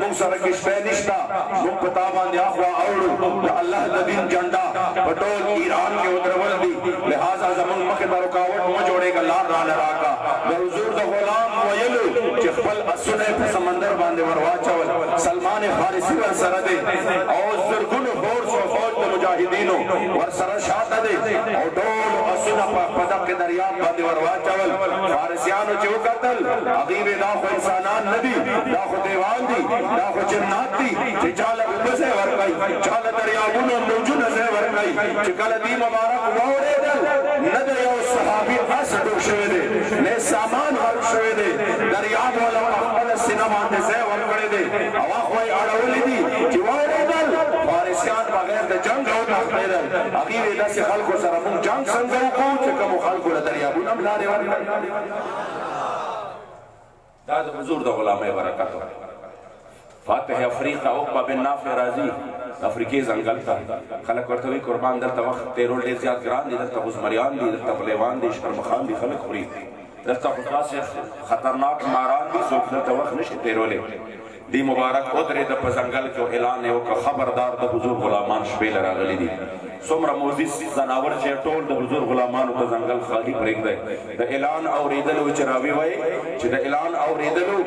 مونږ سره کشته نشتا مونږ پتا باندې اخوا اورو د الله د دین جنډا پټول ایران کې ودرول دي لہذا زمون مخه رکاوټ مو جوړېږي لار را لراکا د حضور د غلام ویلو چې خپل اسونه په سمندر باندې ورواچول سلمان فارسی ور سره دی او زرګونو فورس او فوج د مجاهدینو ور سره شاته دی او ټول اسونه په دغه دریاب باندې ورواچول فارسیانو چې وکتل هغه دا خو انسانان نه دي دا خو دیوان دي دا خو جنات دي چې چاله وبسه ورکای چاله دریابونو موجونه زه ورکای چې کله دی مبارک وورېدل نه دی یو صحابي اس ډوب شوی دی نه سامان ور شوی دی دریاب ولا خپل سینما ته ځای ورکړی دی او خو یې اړولې دي چې وورېدل فارسیان بغیر د جنگ او تخمیدل هغه وی داسې خلکو سره مونږ جنگ څنګه وکړو چې کوم خلکو له دریابونو لارې ورکړي دا د حضور د غلامۍ برکت فاتح افریقا عقبه بن نافع راضي افریقي ځنګل ته خلک ورته وي قربان درته وخت تیرول ډېر زیات ګران دي دلته غزمریان دي دلته پلیوان دي شرمخان دي خلک خوري دلته خو داسې خطرناک ماران دي څوک دلته وخت نشي تیرولی دی مبارک ودرېد په ځنګل کې اعلان یې وکړ خبردار د حضور غلامان شپې له راغلي دي څومره موزي ځناور چې ټول د حضور غلامانو ته ځنګل خالي پرېږدی د اعلان اورېدلو چې راوي وایي چې د اعلان اورېدلو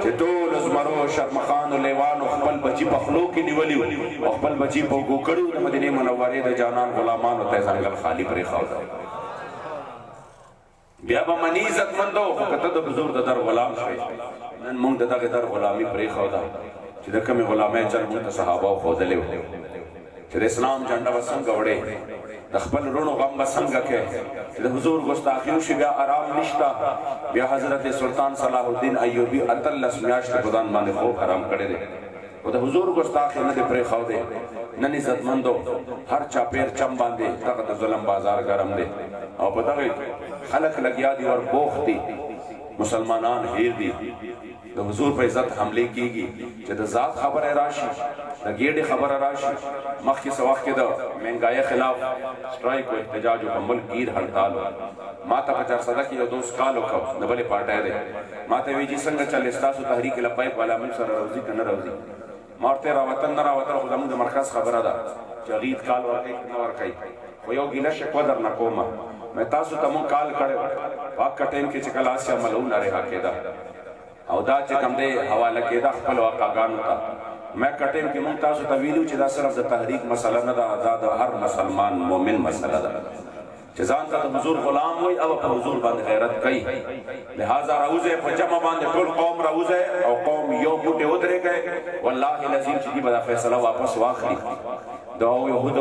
چې ټول زمرو شرمخانو لیوانو خپل بچي په خولو کې نیولي او خپل بچي په ګوکړو د مدینې منورې د جانان غلامانو ته ځنګل خالي پرېښود بیا به منی عزتمندو خو که ته د حضور د در غلام شوې نن موږ د دغه در غلامي پرېښوده چې د کومې غلامۍ چل موږ ته صحابه ښودلی و چې د اسلام جنډه به څنګه وړې د خپل رونو غم به څنګه کوې چې د حضور ګستاخي وشي بیا آرام نشته بیا حضرت سلطان صلاح الدین ایوبي 18 میاشتې په ځان باندې خوب حرام کړی دی او د حضور ګستاخي نه دی پرېښودی نن عزتمندو هر چاپېر چم باندې دغه د ظلم بازار ګرم دی او په دغه خلک لګیا دي ور بوخت دي مسلمانان هیر دي د حضور په عزت حمله کیږي چې د ذات خبره راشي د ګېډې خبره راشي مخکې څه وخت کې د مهنګای خلاف سټرایک او احتجاج او ملک گیر هړتال ما ته په 400 کې یو دوست کال وکړ د بلې پارټۍ دی ما ته وی چې څنګه چلې ستاسو تحریک لبیک والا من سره راوځي که نه راوځي ما ورته راوطن نه راوطن خو زموږ د مرکز خبره ده چې هغې کال ورکوي که نه ورکوي خو یو ګیله شکوه در نه کومه مې تاسو ته مونږ کال کړی پاک ټایم کې چې کله اسیا ملعونه رها کېده او دا چې کوم دی حواله کېده خپل واقعګانو ته مې ټایم کې مونږ تاسو ته ویلو چې دا صرف د تحریک مسله نه ده دا د هر مسلمان مؤمن مسله ده چې ځان ته د حضور غلام وي او په حضور باندې غیرت کوي لہذا راوځئ په جمع باندې ټول قوم راوځئ او قوم یو موټی ودرېږئ والله العظیم چې دوی به دا فیصله واپس واخلي د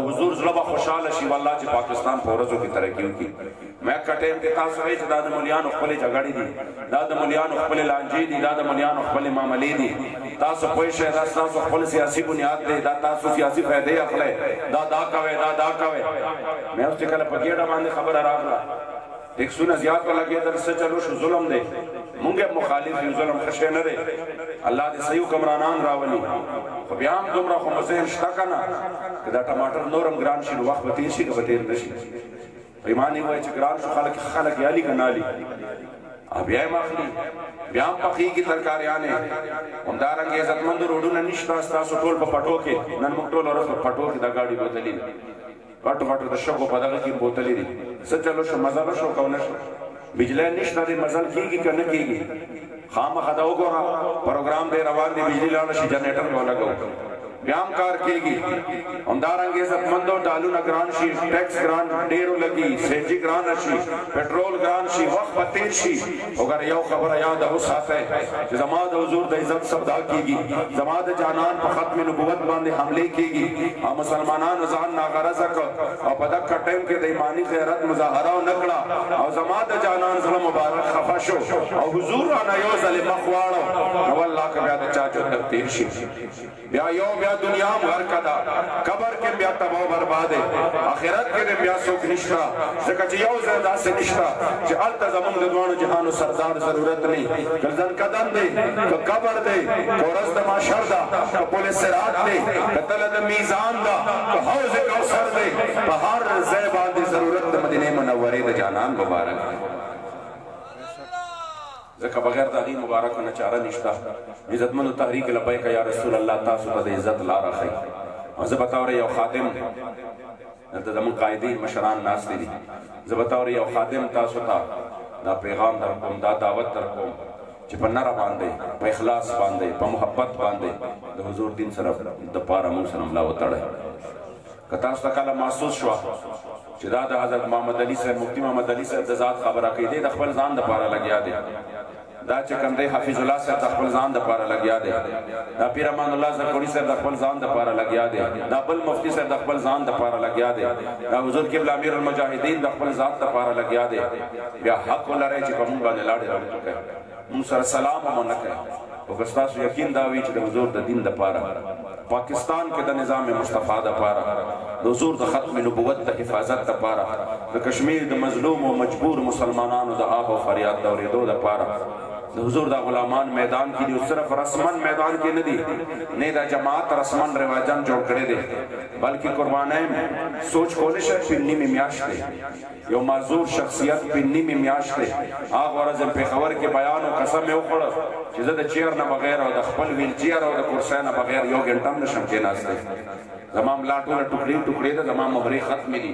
حضور زړه به خوشحاله شي والله چې پاکستان په ورځو کې ترقي وکړي مې ټایم کې تاسو وایئ چې دا د ملیانو خپلې جګړې دي دا د ملیانو خپلې لانجې دي دا د ملیانو خپلې معاملې دي تاسو پوه شئ دا ستاسو خپل سیاسي بنیاد دی دا تاسو سیاسي فایدې اخلئ دا کوئ دا کوئ مې اوس چې کله په ګېډه باندې خبره راغله ټیکسونه زیات ولګېدل څه چلو شو ظلم دی مونږ مخالف یو ظلم ښه شی نه دی الله دې صحیح حکمرانان راولي خو بیا هم دومره خو مذهن شته که نه که دا ټماټر نور هم ګران شي نو وخت به تېر شي که به تېر نه شي ایمان یې وایي چې ګران شو خلک یالي که نالي بیا یې اخلي بیا هم پخېږي ترکاریانې همدارنګې عزتمندو روډونه نشته ستاسو ټول په پټو کې نن موږ ټول ورځ په پټو کې دا ګاډي بوتلي دي غټو د شګو په دغه کې بوتلې دي څه چلو شو مزه نه شو که ونه شو بجلی نشته دی مزل کېږي که نه کېږي خامخا دا وګوره پروګرام دی روان دی بجلی لاړه شي جنریټر به ولګوو بیام کار کیگی اندارنگ عزت مندو ڈالو نگران شی ٹیکس گران ڈیرو لگی سیجی گران شی پیٹرول گران شی وقت بطیر شی اگر یو خبر یاد ہو ساتے کہ زماد حضور دا عزت سبدا کیگی زماد جانان پا ختم نبوت باندے حملے کیگی مسلمانان ازان ناغرزک اور پدک کا ٹیم کے دیمانی خیرت مظاہرہ و نکڑا اور زماد جانان ظلم مبارک خفشو اور حضور آنا یو ظلم مخوارو نو اللہ کا بیاد چاچو تبتیر شی بیا یو بیا دنیا مغر کدا قبر کے بیا تباہ بربادے آخرت کے بیا سوک نشتا زکر یو زیدہ سے نشتا چی علت زمان دوانو جہانو سردار ضرورت نہیں گلزن قدم دے کہ قبر دے کہ رزد معاشر دا کہ پولیس سرات دے کہ تلد میزان دا کہ حوض کوثر دے کہ ہر زیبان دی ضرورت دا مدینہ منوری دا جانان مبارک ذکر بغیر تحریر مبارک و نچارہ نشتا عزت مند تحریک لبیک یا رسول اللہ تاسو تا عزت لا رخی اور زبطاور یو خادم زمان قائدین مشران ناس دی زبطاور یو خادم تاسو تا دا پیغام در کم دا دعوت در کم چی پا نرہ باندے پا اخلاص باندے پا محبت باندے دا حضور دین صرف دا پارا موسن اللہ و تڑے کتاس تکالا محسوس شوا چی دا حضرت محمد علی صاحب مفتی محمد علی صاحب دا ذات خبر آکی دے دا خبر زان دا پارا لگیا دے دا چکم دے حافظ اللہ صاحب دا خبر زان دا پارا لگیا دے دا پیر امان اللہ زرکوڑی صاحب دا خبر زان دا پارا لگیا دے دا بل مفتی صاحب دا خبر زان دا پارا لگیا دے دا حضور قبل امیر المجاہدین دا خبر ذات دا پارا لگیا دے بیا حق والا رہے چکا مون بانے لاڑے راڑے چکے مون سر سلام ہمون نکے وکستاسو یقین داوی چکا حضور دا دین دا پارا پاکستان کے دا نظام مصطفیٰ دا پارا دا حضور دا ختم نبوت دا حفاظت دا پارا دا کشمیر دا مظلوم و مجبور مسلمانان دا آب و فریاد دا وریدو دا پارا دا حضور دا غلامان میدان کی دی صرف رسمن میدان کی ندی نہیں دا جماعت رسمن رواجان جوڑ کرے دے بلکہ قربانیں سوچ کولش ہے پنی میں میاش دے یو معذور شخصیت پنی میں میاش دے آغ ورزم پیخور کے بیان و قسم میں اکھڑا چیزا دا چیر نا بغیر و دا خپل ویل چیر و دا کرسے نا بغیر یو گنٹم نشم کے ناس دے زمان لاتو نا ٹکڑی دا زمان مبری ختم دی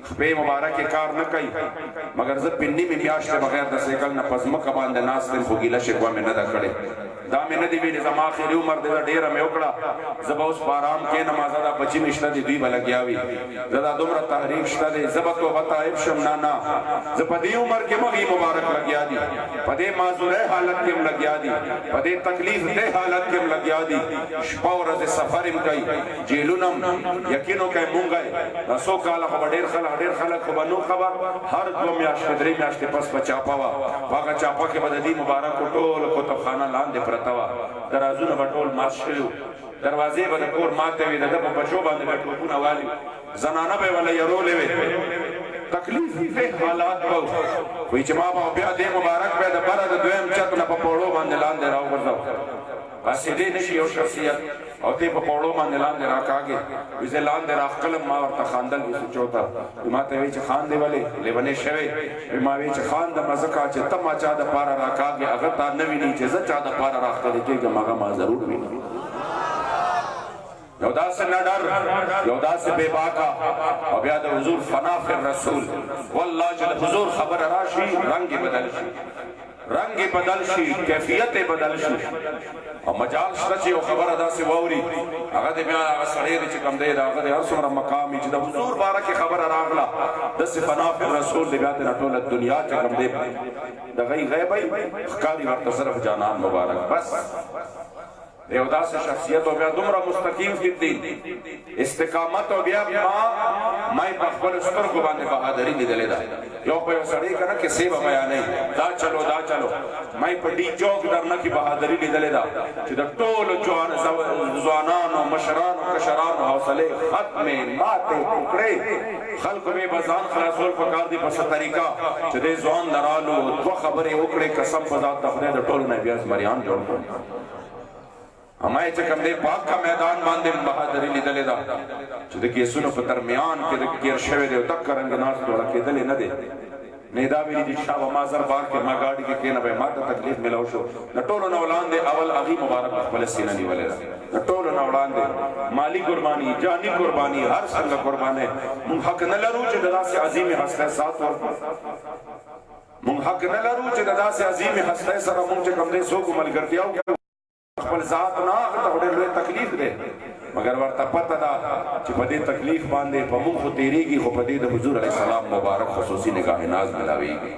خپے مبارک کے کار نہ کئی مگر زب پنی میں میاشتے بغیر دا سیکل نہ پزمک باندے ناس دن خوگیلہ شکوہ میں نہ دا کڑے دا میں ندی بھی نظام آخری عمر دے دا ڈیرہ میں اکڑا زبا اس پارام کے نمازہ دا بچی مشتہ دی دوی بلگیاوی زدہ دمرہ تحریف شتہ دے زبا تو بطائب شم نانا زبا دی عمر کے مغی مبارک لگیا دی پدے معذور حالت کم لگیا دی پدے تکلیف دے حالت کم لگیا دی شپاو رز سفرم کئی جیلونم یقینو کئی مونگئے رسو کالا خبا دیر خلق خبا نو خبر ہر دو میاشت دری میاشت پس پچاپاوا واقع چاپا کے بددی مبارک کو ٹول کو تبخانہ لان دے پرتاوا درازون بطول مارش شریو دروازے با دکور ماتے ہوئی دب بچو باندے بیٹھو پونا والی زنانہ بے والا یرولے وے تکلیف دے حالات باو کوئی چما باو بیا دے مبارک بے دبارا دے دویم چک نا پا پوڑو باندے لان دے راو برزاو باسی دے نشی او شخصیت اور تے پا پوڑو باندے لان دے راک آگے ویسے لان دے راک قلم ما ورطا خاندل ویسے چوتا ماتے ویچ خان دے والے لیبنے شوے ما ویچ خان دا مزکا چے تم چا دا پارا راک آگے اگر تا نوی نہیں چے زد چا دا پارا راک تا دیکھے گا ماغا ما ضرور بھی یودا سے نہ ڈر یودا سے بے باکا اور بیاد حضور فنا فی الرسول واللہ جل حضور خبر راشی رنگ بدل شی رنگ بدل شی کیفیت بدل شی اور مجال شرچی و خبر ادا سے ووری اگر دے بیان آگا سڑیر چکم دے دا اگر دے ہر سمرہ مقامی چی دا حضور بارا کی خبر اراغلا دس فنا فی الرسول دے بیات نٹولت دنیا چکم دے دا غی غیبائی خکاری وقت صرف جانان مبارک بس دیودا سے شخصیت ہو گیا دمرہ مستقیم فی الدین استقامت ہو گیا مائی بخبر استر کو باندے بہادری نہیں دلے دا یو پہ سڑی کنا کہ سیبہ میا نہیں دا چلو مائی پہ ڈی چوک درنا کی بہادری نہیں دلے دا چی دا ٹول زوانان و مشران و کشران و حوصلے ختم ماتے ٹکڑے خلق میں بزان خلاصول پکار دی پس طریقہ چی دے زوان درالو دو خبریں اکڑے قسم پزاد تخنے دا ٹول میں بیاز مریان جوڑ کر ہمائے چکم دے پاک کا میدان باندے بہادری لی دلے دا چو دے کیسونو پا درمیان کے دے کیر شوے دے تک کرنگ ناس دوڑا کے دلے نہ دے نیداوی لی جی شاہ و مازر بار کے ماں گاڑی کے کینا بے ماتا تکلیف ملاو شو نٹولو نولان دے اول اغی مبارک فلسطینہ نہیں والے دا نٹولو نولان دے مالی قربانی جانی قربانی ہر سنگ قربانے منحق نلرو چے ددا سے عظیم حسنہ ساتھ ورکو منحق نلرو چے ددا سے عظیم حسنہ سر منچے کم دے سو کو مل کر دیاو اخبر ذات نا اگر تکڑے لئے تکلیف دے مگر ورته پته ده چې په دې تکلیف باندې په موږ خو تېرېږي خو په دې د حضور علیه السلام مبارک خصوصي نگاه ناز ملاویږي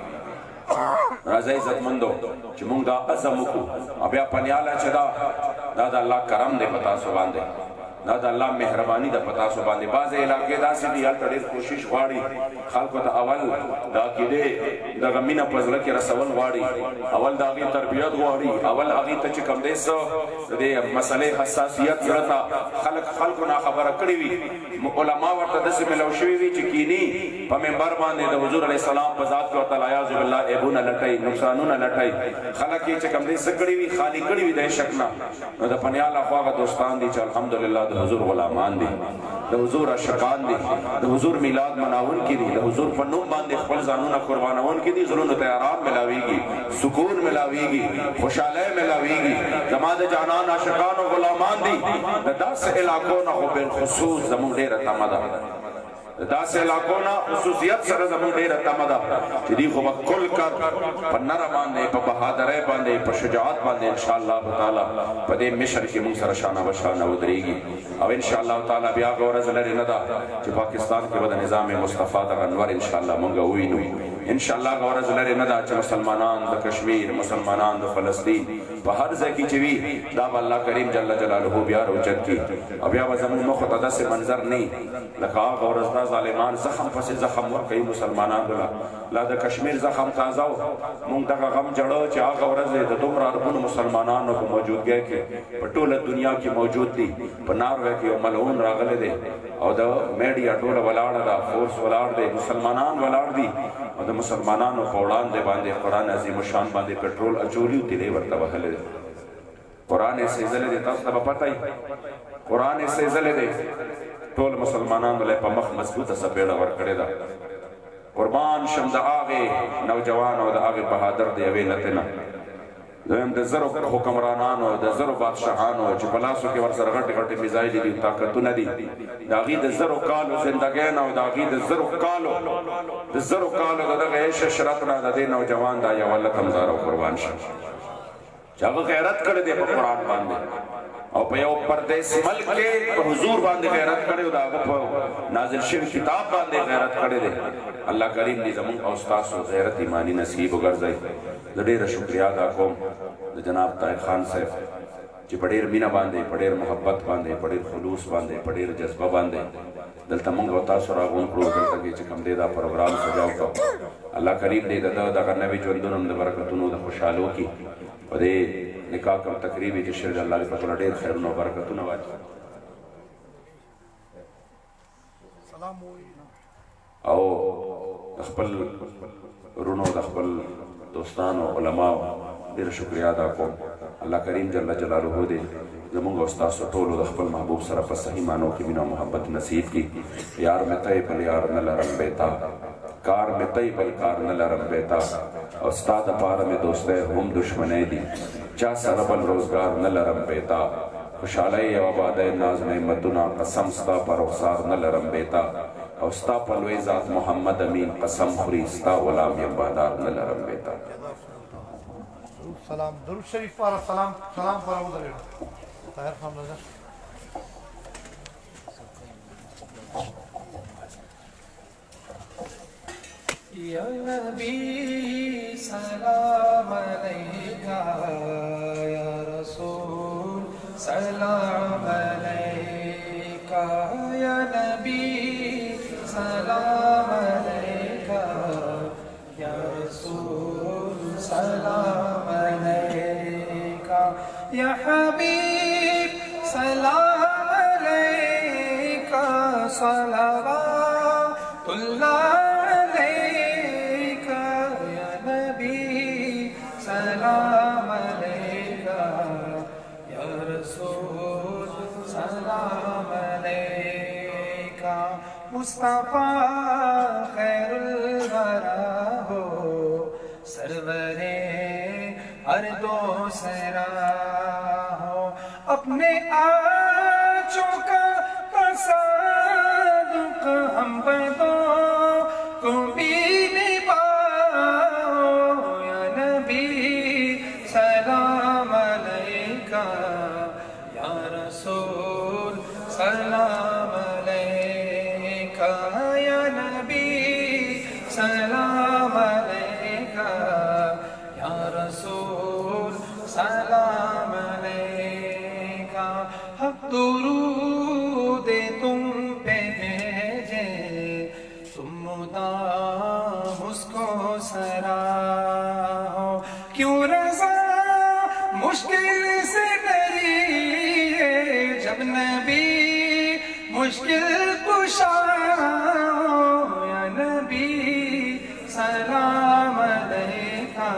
راځئ عزتمندو چې موږ دا عزم وکړو او بیا پنیاله چې دا د الله کرم دی په تاسو باندې دا د الله مهرباني ده په تاسو باندې بعضې علاقې داسې دي هلته ډېر کوشش غواړي خلکو ته اول د عقیدې دغه مینه په زړه کې رسول غواړي اول د هغې تربیت غواړي اول هغې ته چې کوم دی څه د دې مسلې حساسیت زړه ته خلکو ناخبره کړي وي علما ورته داسې ملو شوي وي چې کیني په منبر باندې د حضور علیه السلام په ذات کې ورته العیاذ بالله عیبونه لټوي نقصانونه لټوي خلک یې چې کوم دی څه کړي وي خالي کړي وي د شک نه نو د پنیال اخوا هغه دوستان دي چې الحمدلله د حضور غلامان دي د حضور عاشقان دي د حضور میلاد مناون کې دي د حضور په نوم باندې خپل ځانونه قربانون کې دي زړونو ته آرام ملاويږي سکون ملاويږي خوشاله ملاويږي زما د جانان عاشقان او غلامان دي د داسې علاقو نه خو بالخصوص زموږ ډېره تمه ده داسې علاقو نه خصوصیت سره زموږ ډېره تمه ده چې دوی خو به کل کر په نره باندې په بهادرۍ باندې په شجاعت باندې انشاءالله تعالی په دې مشر کې موږ سره شانه بشانه ودرېږي او انشاءالله تعالی بیا هغه ورځ لرې نه ده چې پاکستان کې به د نظام مصطفی دغه انور انشاءالله موږ ووینو انشاءالله هغه ورځ لرې نه ده چې مسلمانان د کشمیر مسلمانان د فلسطین په هر ځای کې چې وي دا به الله کریم جل جلاله بیا روجت کړي او بیا به زموږ مخ ته داسې منظر نه لکه هغه ورځ دا ظالمان زخم پسې زخم ورکوي مسلمانانو لا د کشمیر زخم تازه و موږ دغه غم جړو چې هغه ورځ د دومره اربونو مسلمانانو په موجودګۍ کې په ټوله دنیا کې موجود دي په ناروې کې یو ملعون راغلی دی او د میډیا ټوله ولاړه ده فورس ولاړ دی مسلمانان ولاړ دي او د مسلمانانو په وړاندې باندې قرآن عظیم الشان باندې پټرول اچولي او تیلې ورته وهلی دی قرآن یې سېزلی دی تاسو ته به پته وي قرآن یې سېزلی دی ټول مسلمانانو له په مخ مضبوطه سپېړه ورکړې ده قربان شم د هغې نوجوان او د هغې بهادر د یوې لتې نه دویم د زرو حکمرانانو د زرو بادشاهانو چې په لاسو کې ورسره غټې غټې میزایلې دي طاقتونه دي د هغې د زرو کالو زندګۍ نه او د هغې د زرو کالو د دغه عیش عشرت نه د دې نوجوان دا یوه لته مزاره قربان شي چې هغه غیرت کړی دی په قرآن باندې او په یو پردیس ملک کې په حضور باندې غیرت کړی او د هغه په نازل شوي کتاب باندې غیرت کړی دی الله کریم دې زموږ او ستاسو غیرت ایماني نصیب وګرځوي زه ډېره شکریا ادا کوم د جناب طاهر خان صاحب چې په ډېر مینه باندې په ډېر محبت باندې په ډېر خلوص باندې په ډېر جذبه باندې دلته موږ او تاسو راغونډ کړو دلته کې چې کوم دی دا پروګرام سجاو کړو الله کریم دې دغه نوي ژوندونو د برکتونو د خوشحالو کې په دې نکاح کوم تقریبي چې شر الله په ټول ډېر خیرونه او برکتونه واچي او د خپل ورونو د خپل دوستانو علماو ډېره شکریا ادا کوم الله کریم جل جلاله دې زموږ او ستاسو ټولو د خپل محبوب سره په صحیح معنو کې مینه او محبت نصیب کړي یار مې ته بل یار نه لرم بیتا کار مې ته بل کار نه لرم بیتا او ستا دپاره مې دوستی هم دشمنی دي چا سره بل روزګار نه لرم بیتا خوشحالۍ او آبادۍ ناز نعمتونه قسم ستا په رخسار نه لرم بیتا او ستا په لوی ذات محمد امین قسم خوري ستا غلام یم بادار نه لرم بیتا سلام درود شریف پر سلام پر ودرېږه طاهر خان نظر یا نبی سلام علیکہ یا رسول سلام علیکہ یا نبی سلام علیکہ یا رسول سلام علیکہ یا حبیب سلام علیکہ صلوات اللہ سلام علیکہ یا رسول سلام علیکہ مصطفیٰ خیر الورا ہو سرور ہر دوسرا ہو اپنے آنچوں کا تصادق ہم بدوں کو بھی سلام علیکہ یا رسول दुरूद तुम पे भेजे, तुम मुदाम उसको सराहो। क्यों रज़ा मुश्किल से डरी है, जब नबी मुश्किल कुशा हो। या नबी सलाम अलैका,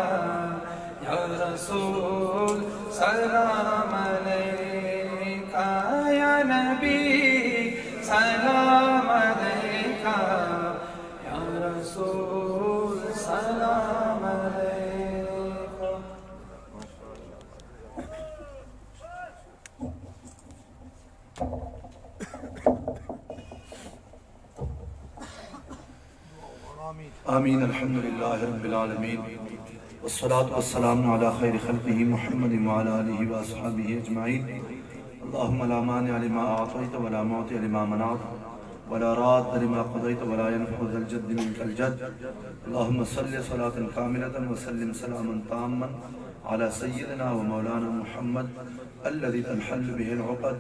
या रसूल सलाम अलैका, या नबी सलाम अलैका, या रसूल सलाम अलैका। आमीन। अल्हम्दुलिल्लाह रब्बिल आलमीन, वस्सलातु वस्सलामु अला खैरि खल्क़िही मुहम्मदिन व अला आलिहि व अस्हाबिहि अजमाइन। अल्लाहुम्मा ला मानिअ लिमा अअतैत व ला मुअतिअ लिमा मनअत व ला राद्द लिमा क़ज़ैत व ला यनफ़उ ज़ल जद्दि मिनकल जद्द। अल्लाहुम्मा सल्लि सलातन कामिलतन व सल्लिम सलामन ताम्मन अला सय्यिदिना व मौलाना मुहम्मद अल्लज़ी तन्हल्लु बिहिल उक़द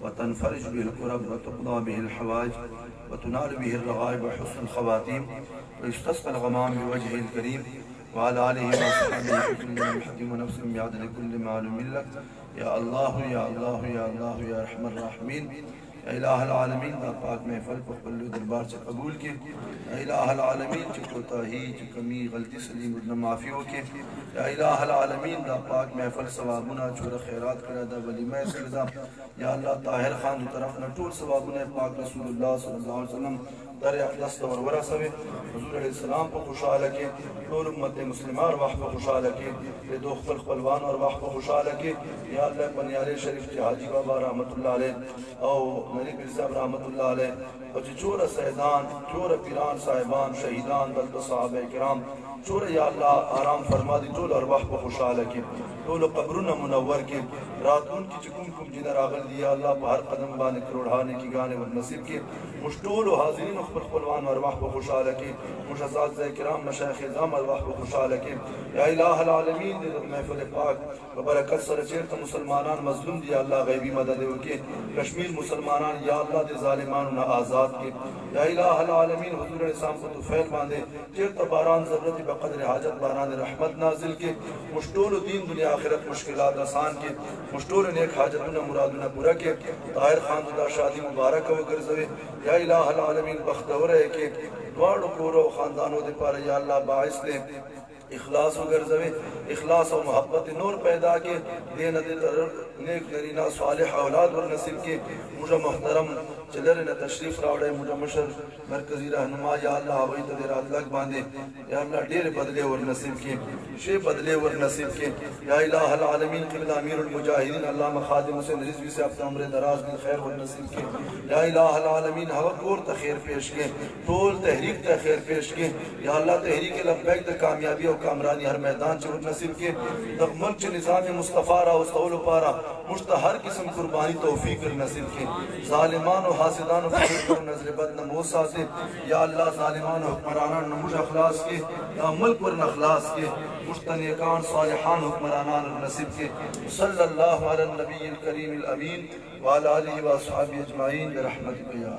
व तनफ़रिज बिहिल कुरब व तुक़दा बिहिल हवाइज व तुनालु बिहिल रग़ाइब व हुस्नुल ख़वातीम व युस्तस्क़ल ग़माम बिवजहिल करीम व अला आलिहि व अस्हाबिहि कुल्लि लम्हतिन व नफ़्सिन बिअददि कुल्लि मालूमिन लक। या अल्लाह या अल्लाह या अल्लाह या रहमान राहिमीन। या इलाहुल आलमीन दा पाक महफ़िल को कुल्लु दरबार से कबूल के। या इलाहुल आलमीन जो कोताही जो कमी गलती सलीम उतना माफ़ी हो के। या इलाहुल आलमीन दा पाक महफ़िल सवाबुना छोड़ खैरात करा दा वलीमा सजदा। या अल्लाह ताहिर खान की तरफ न टूल सवाबुना पाक रसूलुल्लाह सल्लल्लाहु अलैहि वसल्लम दर अक़दस और वरसवे हुज़ूर अलैहिस्सलाम को खुशहाल के, टोल उम्मत मुस्लिमा और वाह को खुशहाल के, ये दो खल खलवान और वाह को खुशहाल के। या अल्लाह बनियारे शरीफ के हाजी बाबा रहमतुल्लाह अलैह और नरी पीर साहब रहमतुल्लाह अलैह और चोर सैदान चोर पीरान साहिबान शहीदान बल्द सहाबा किराम चोर या अल्लाह आराम फरमा दी टोल और वाह को खुशहाल के, टोल कब्रुन मुनव्वर के, रातून की चुकुम कुम जिना रागल दिया अल्लाह हर कदम बाने करोड़ाने की गाने व नसीब के, मुश्तोल हाज़रीन खुलवान और वाह को खुशहाल के, मुशअज़ात किराम मशाइख़ ज़ाम और वाह को खुशहाल के। या इलाहुल आलमीन दे महफ़िल पाक व बरकत सर चेर त मुसलमानान मज़लूम दिया अल्लाह गैबी मदद के, कश्मीर मुसलमानान या अल्लाह दे ज़ालिमान न आज़ाद के। या इलाहुल आलमीन हुज़ूर इस्लाम को तुफ़ैल बांधे चेर त बारान ज़रूरत बक़द्र हाजत बारान रहमत नाज़िल के, मुश्तोल दीन दुनिया आखिरत मुश्किलात आसान के, मुश्तोल नेक हाजतुन मुरादुन पूरा के। ताहिर खान दा शादी मुबारक व गर्ज़वे। या इलाहुल आलमीन बख्तवर है के द्वाड़ो कोरो खानदानों दे पार या अल्लाह बाइस दे इखलास व गर्ज़वे, इखलास और मोहब्बत नूर पैदा के, देन दे नेक नरीना सालिह औलाद और नसीब के। मुझे मोहतरम चलर न तशरीफ रावड़े मुझे मशर मरकजी रहनुमा या अल्लाह वही तो देर लग बांधे। या अल्लाह डेर बदले और नसीब के, शे बदले और नसीब के। या इलाहुल आलमीन क़िबला अमीरुल मुजाहिदीन अल्लामा खादिम हुसैन रिज़वी से अपने उम्र दराज दिन खैर और नसीब के। या इलाहुल आलमीन हवा कोर तखैर पेश के, टोल तहरीक तखैर पेश के। या अल्लाह तहरीक लब्बैक द कामयाबी और कामरानी हर मैदान च नसीब के। द मुल्क निज़ाम मुस्तफ़ा रा उस्तौल पारा मुश्त हर किस्म कुर्बानी तौफीक नसीब के। ज़ालिमान और हासिदान और नजर बद न मोसा से या अल्लाह ज़ालिमान और हुक्मरानान नमुश अखलास के, या मुल्क पर नखलास के, मुश्तनेकान सालिहान हुक्मरानान नसीब के। सल्लल्लाहु अला नबील करीम अमीन व अला आलिहि व अस्हाबिहि अजमाइन बिरहमतिक या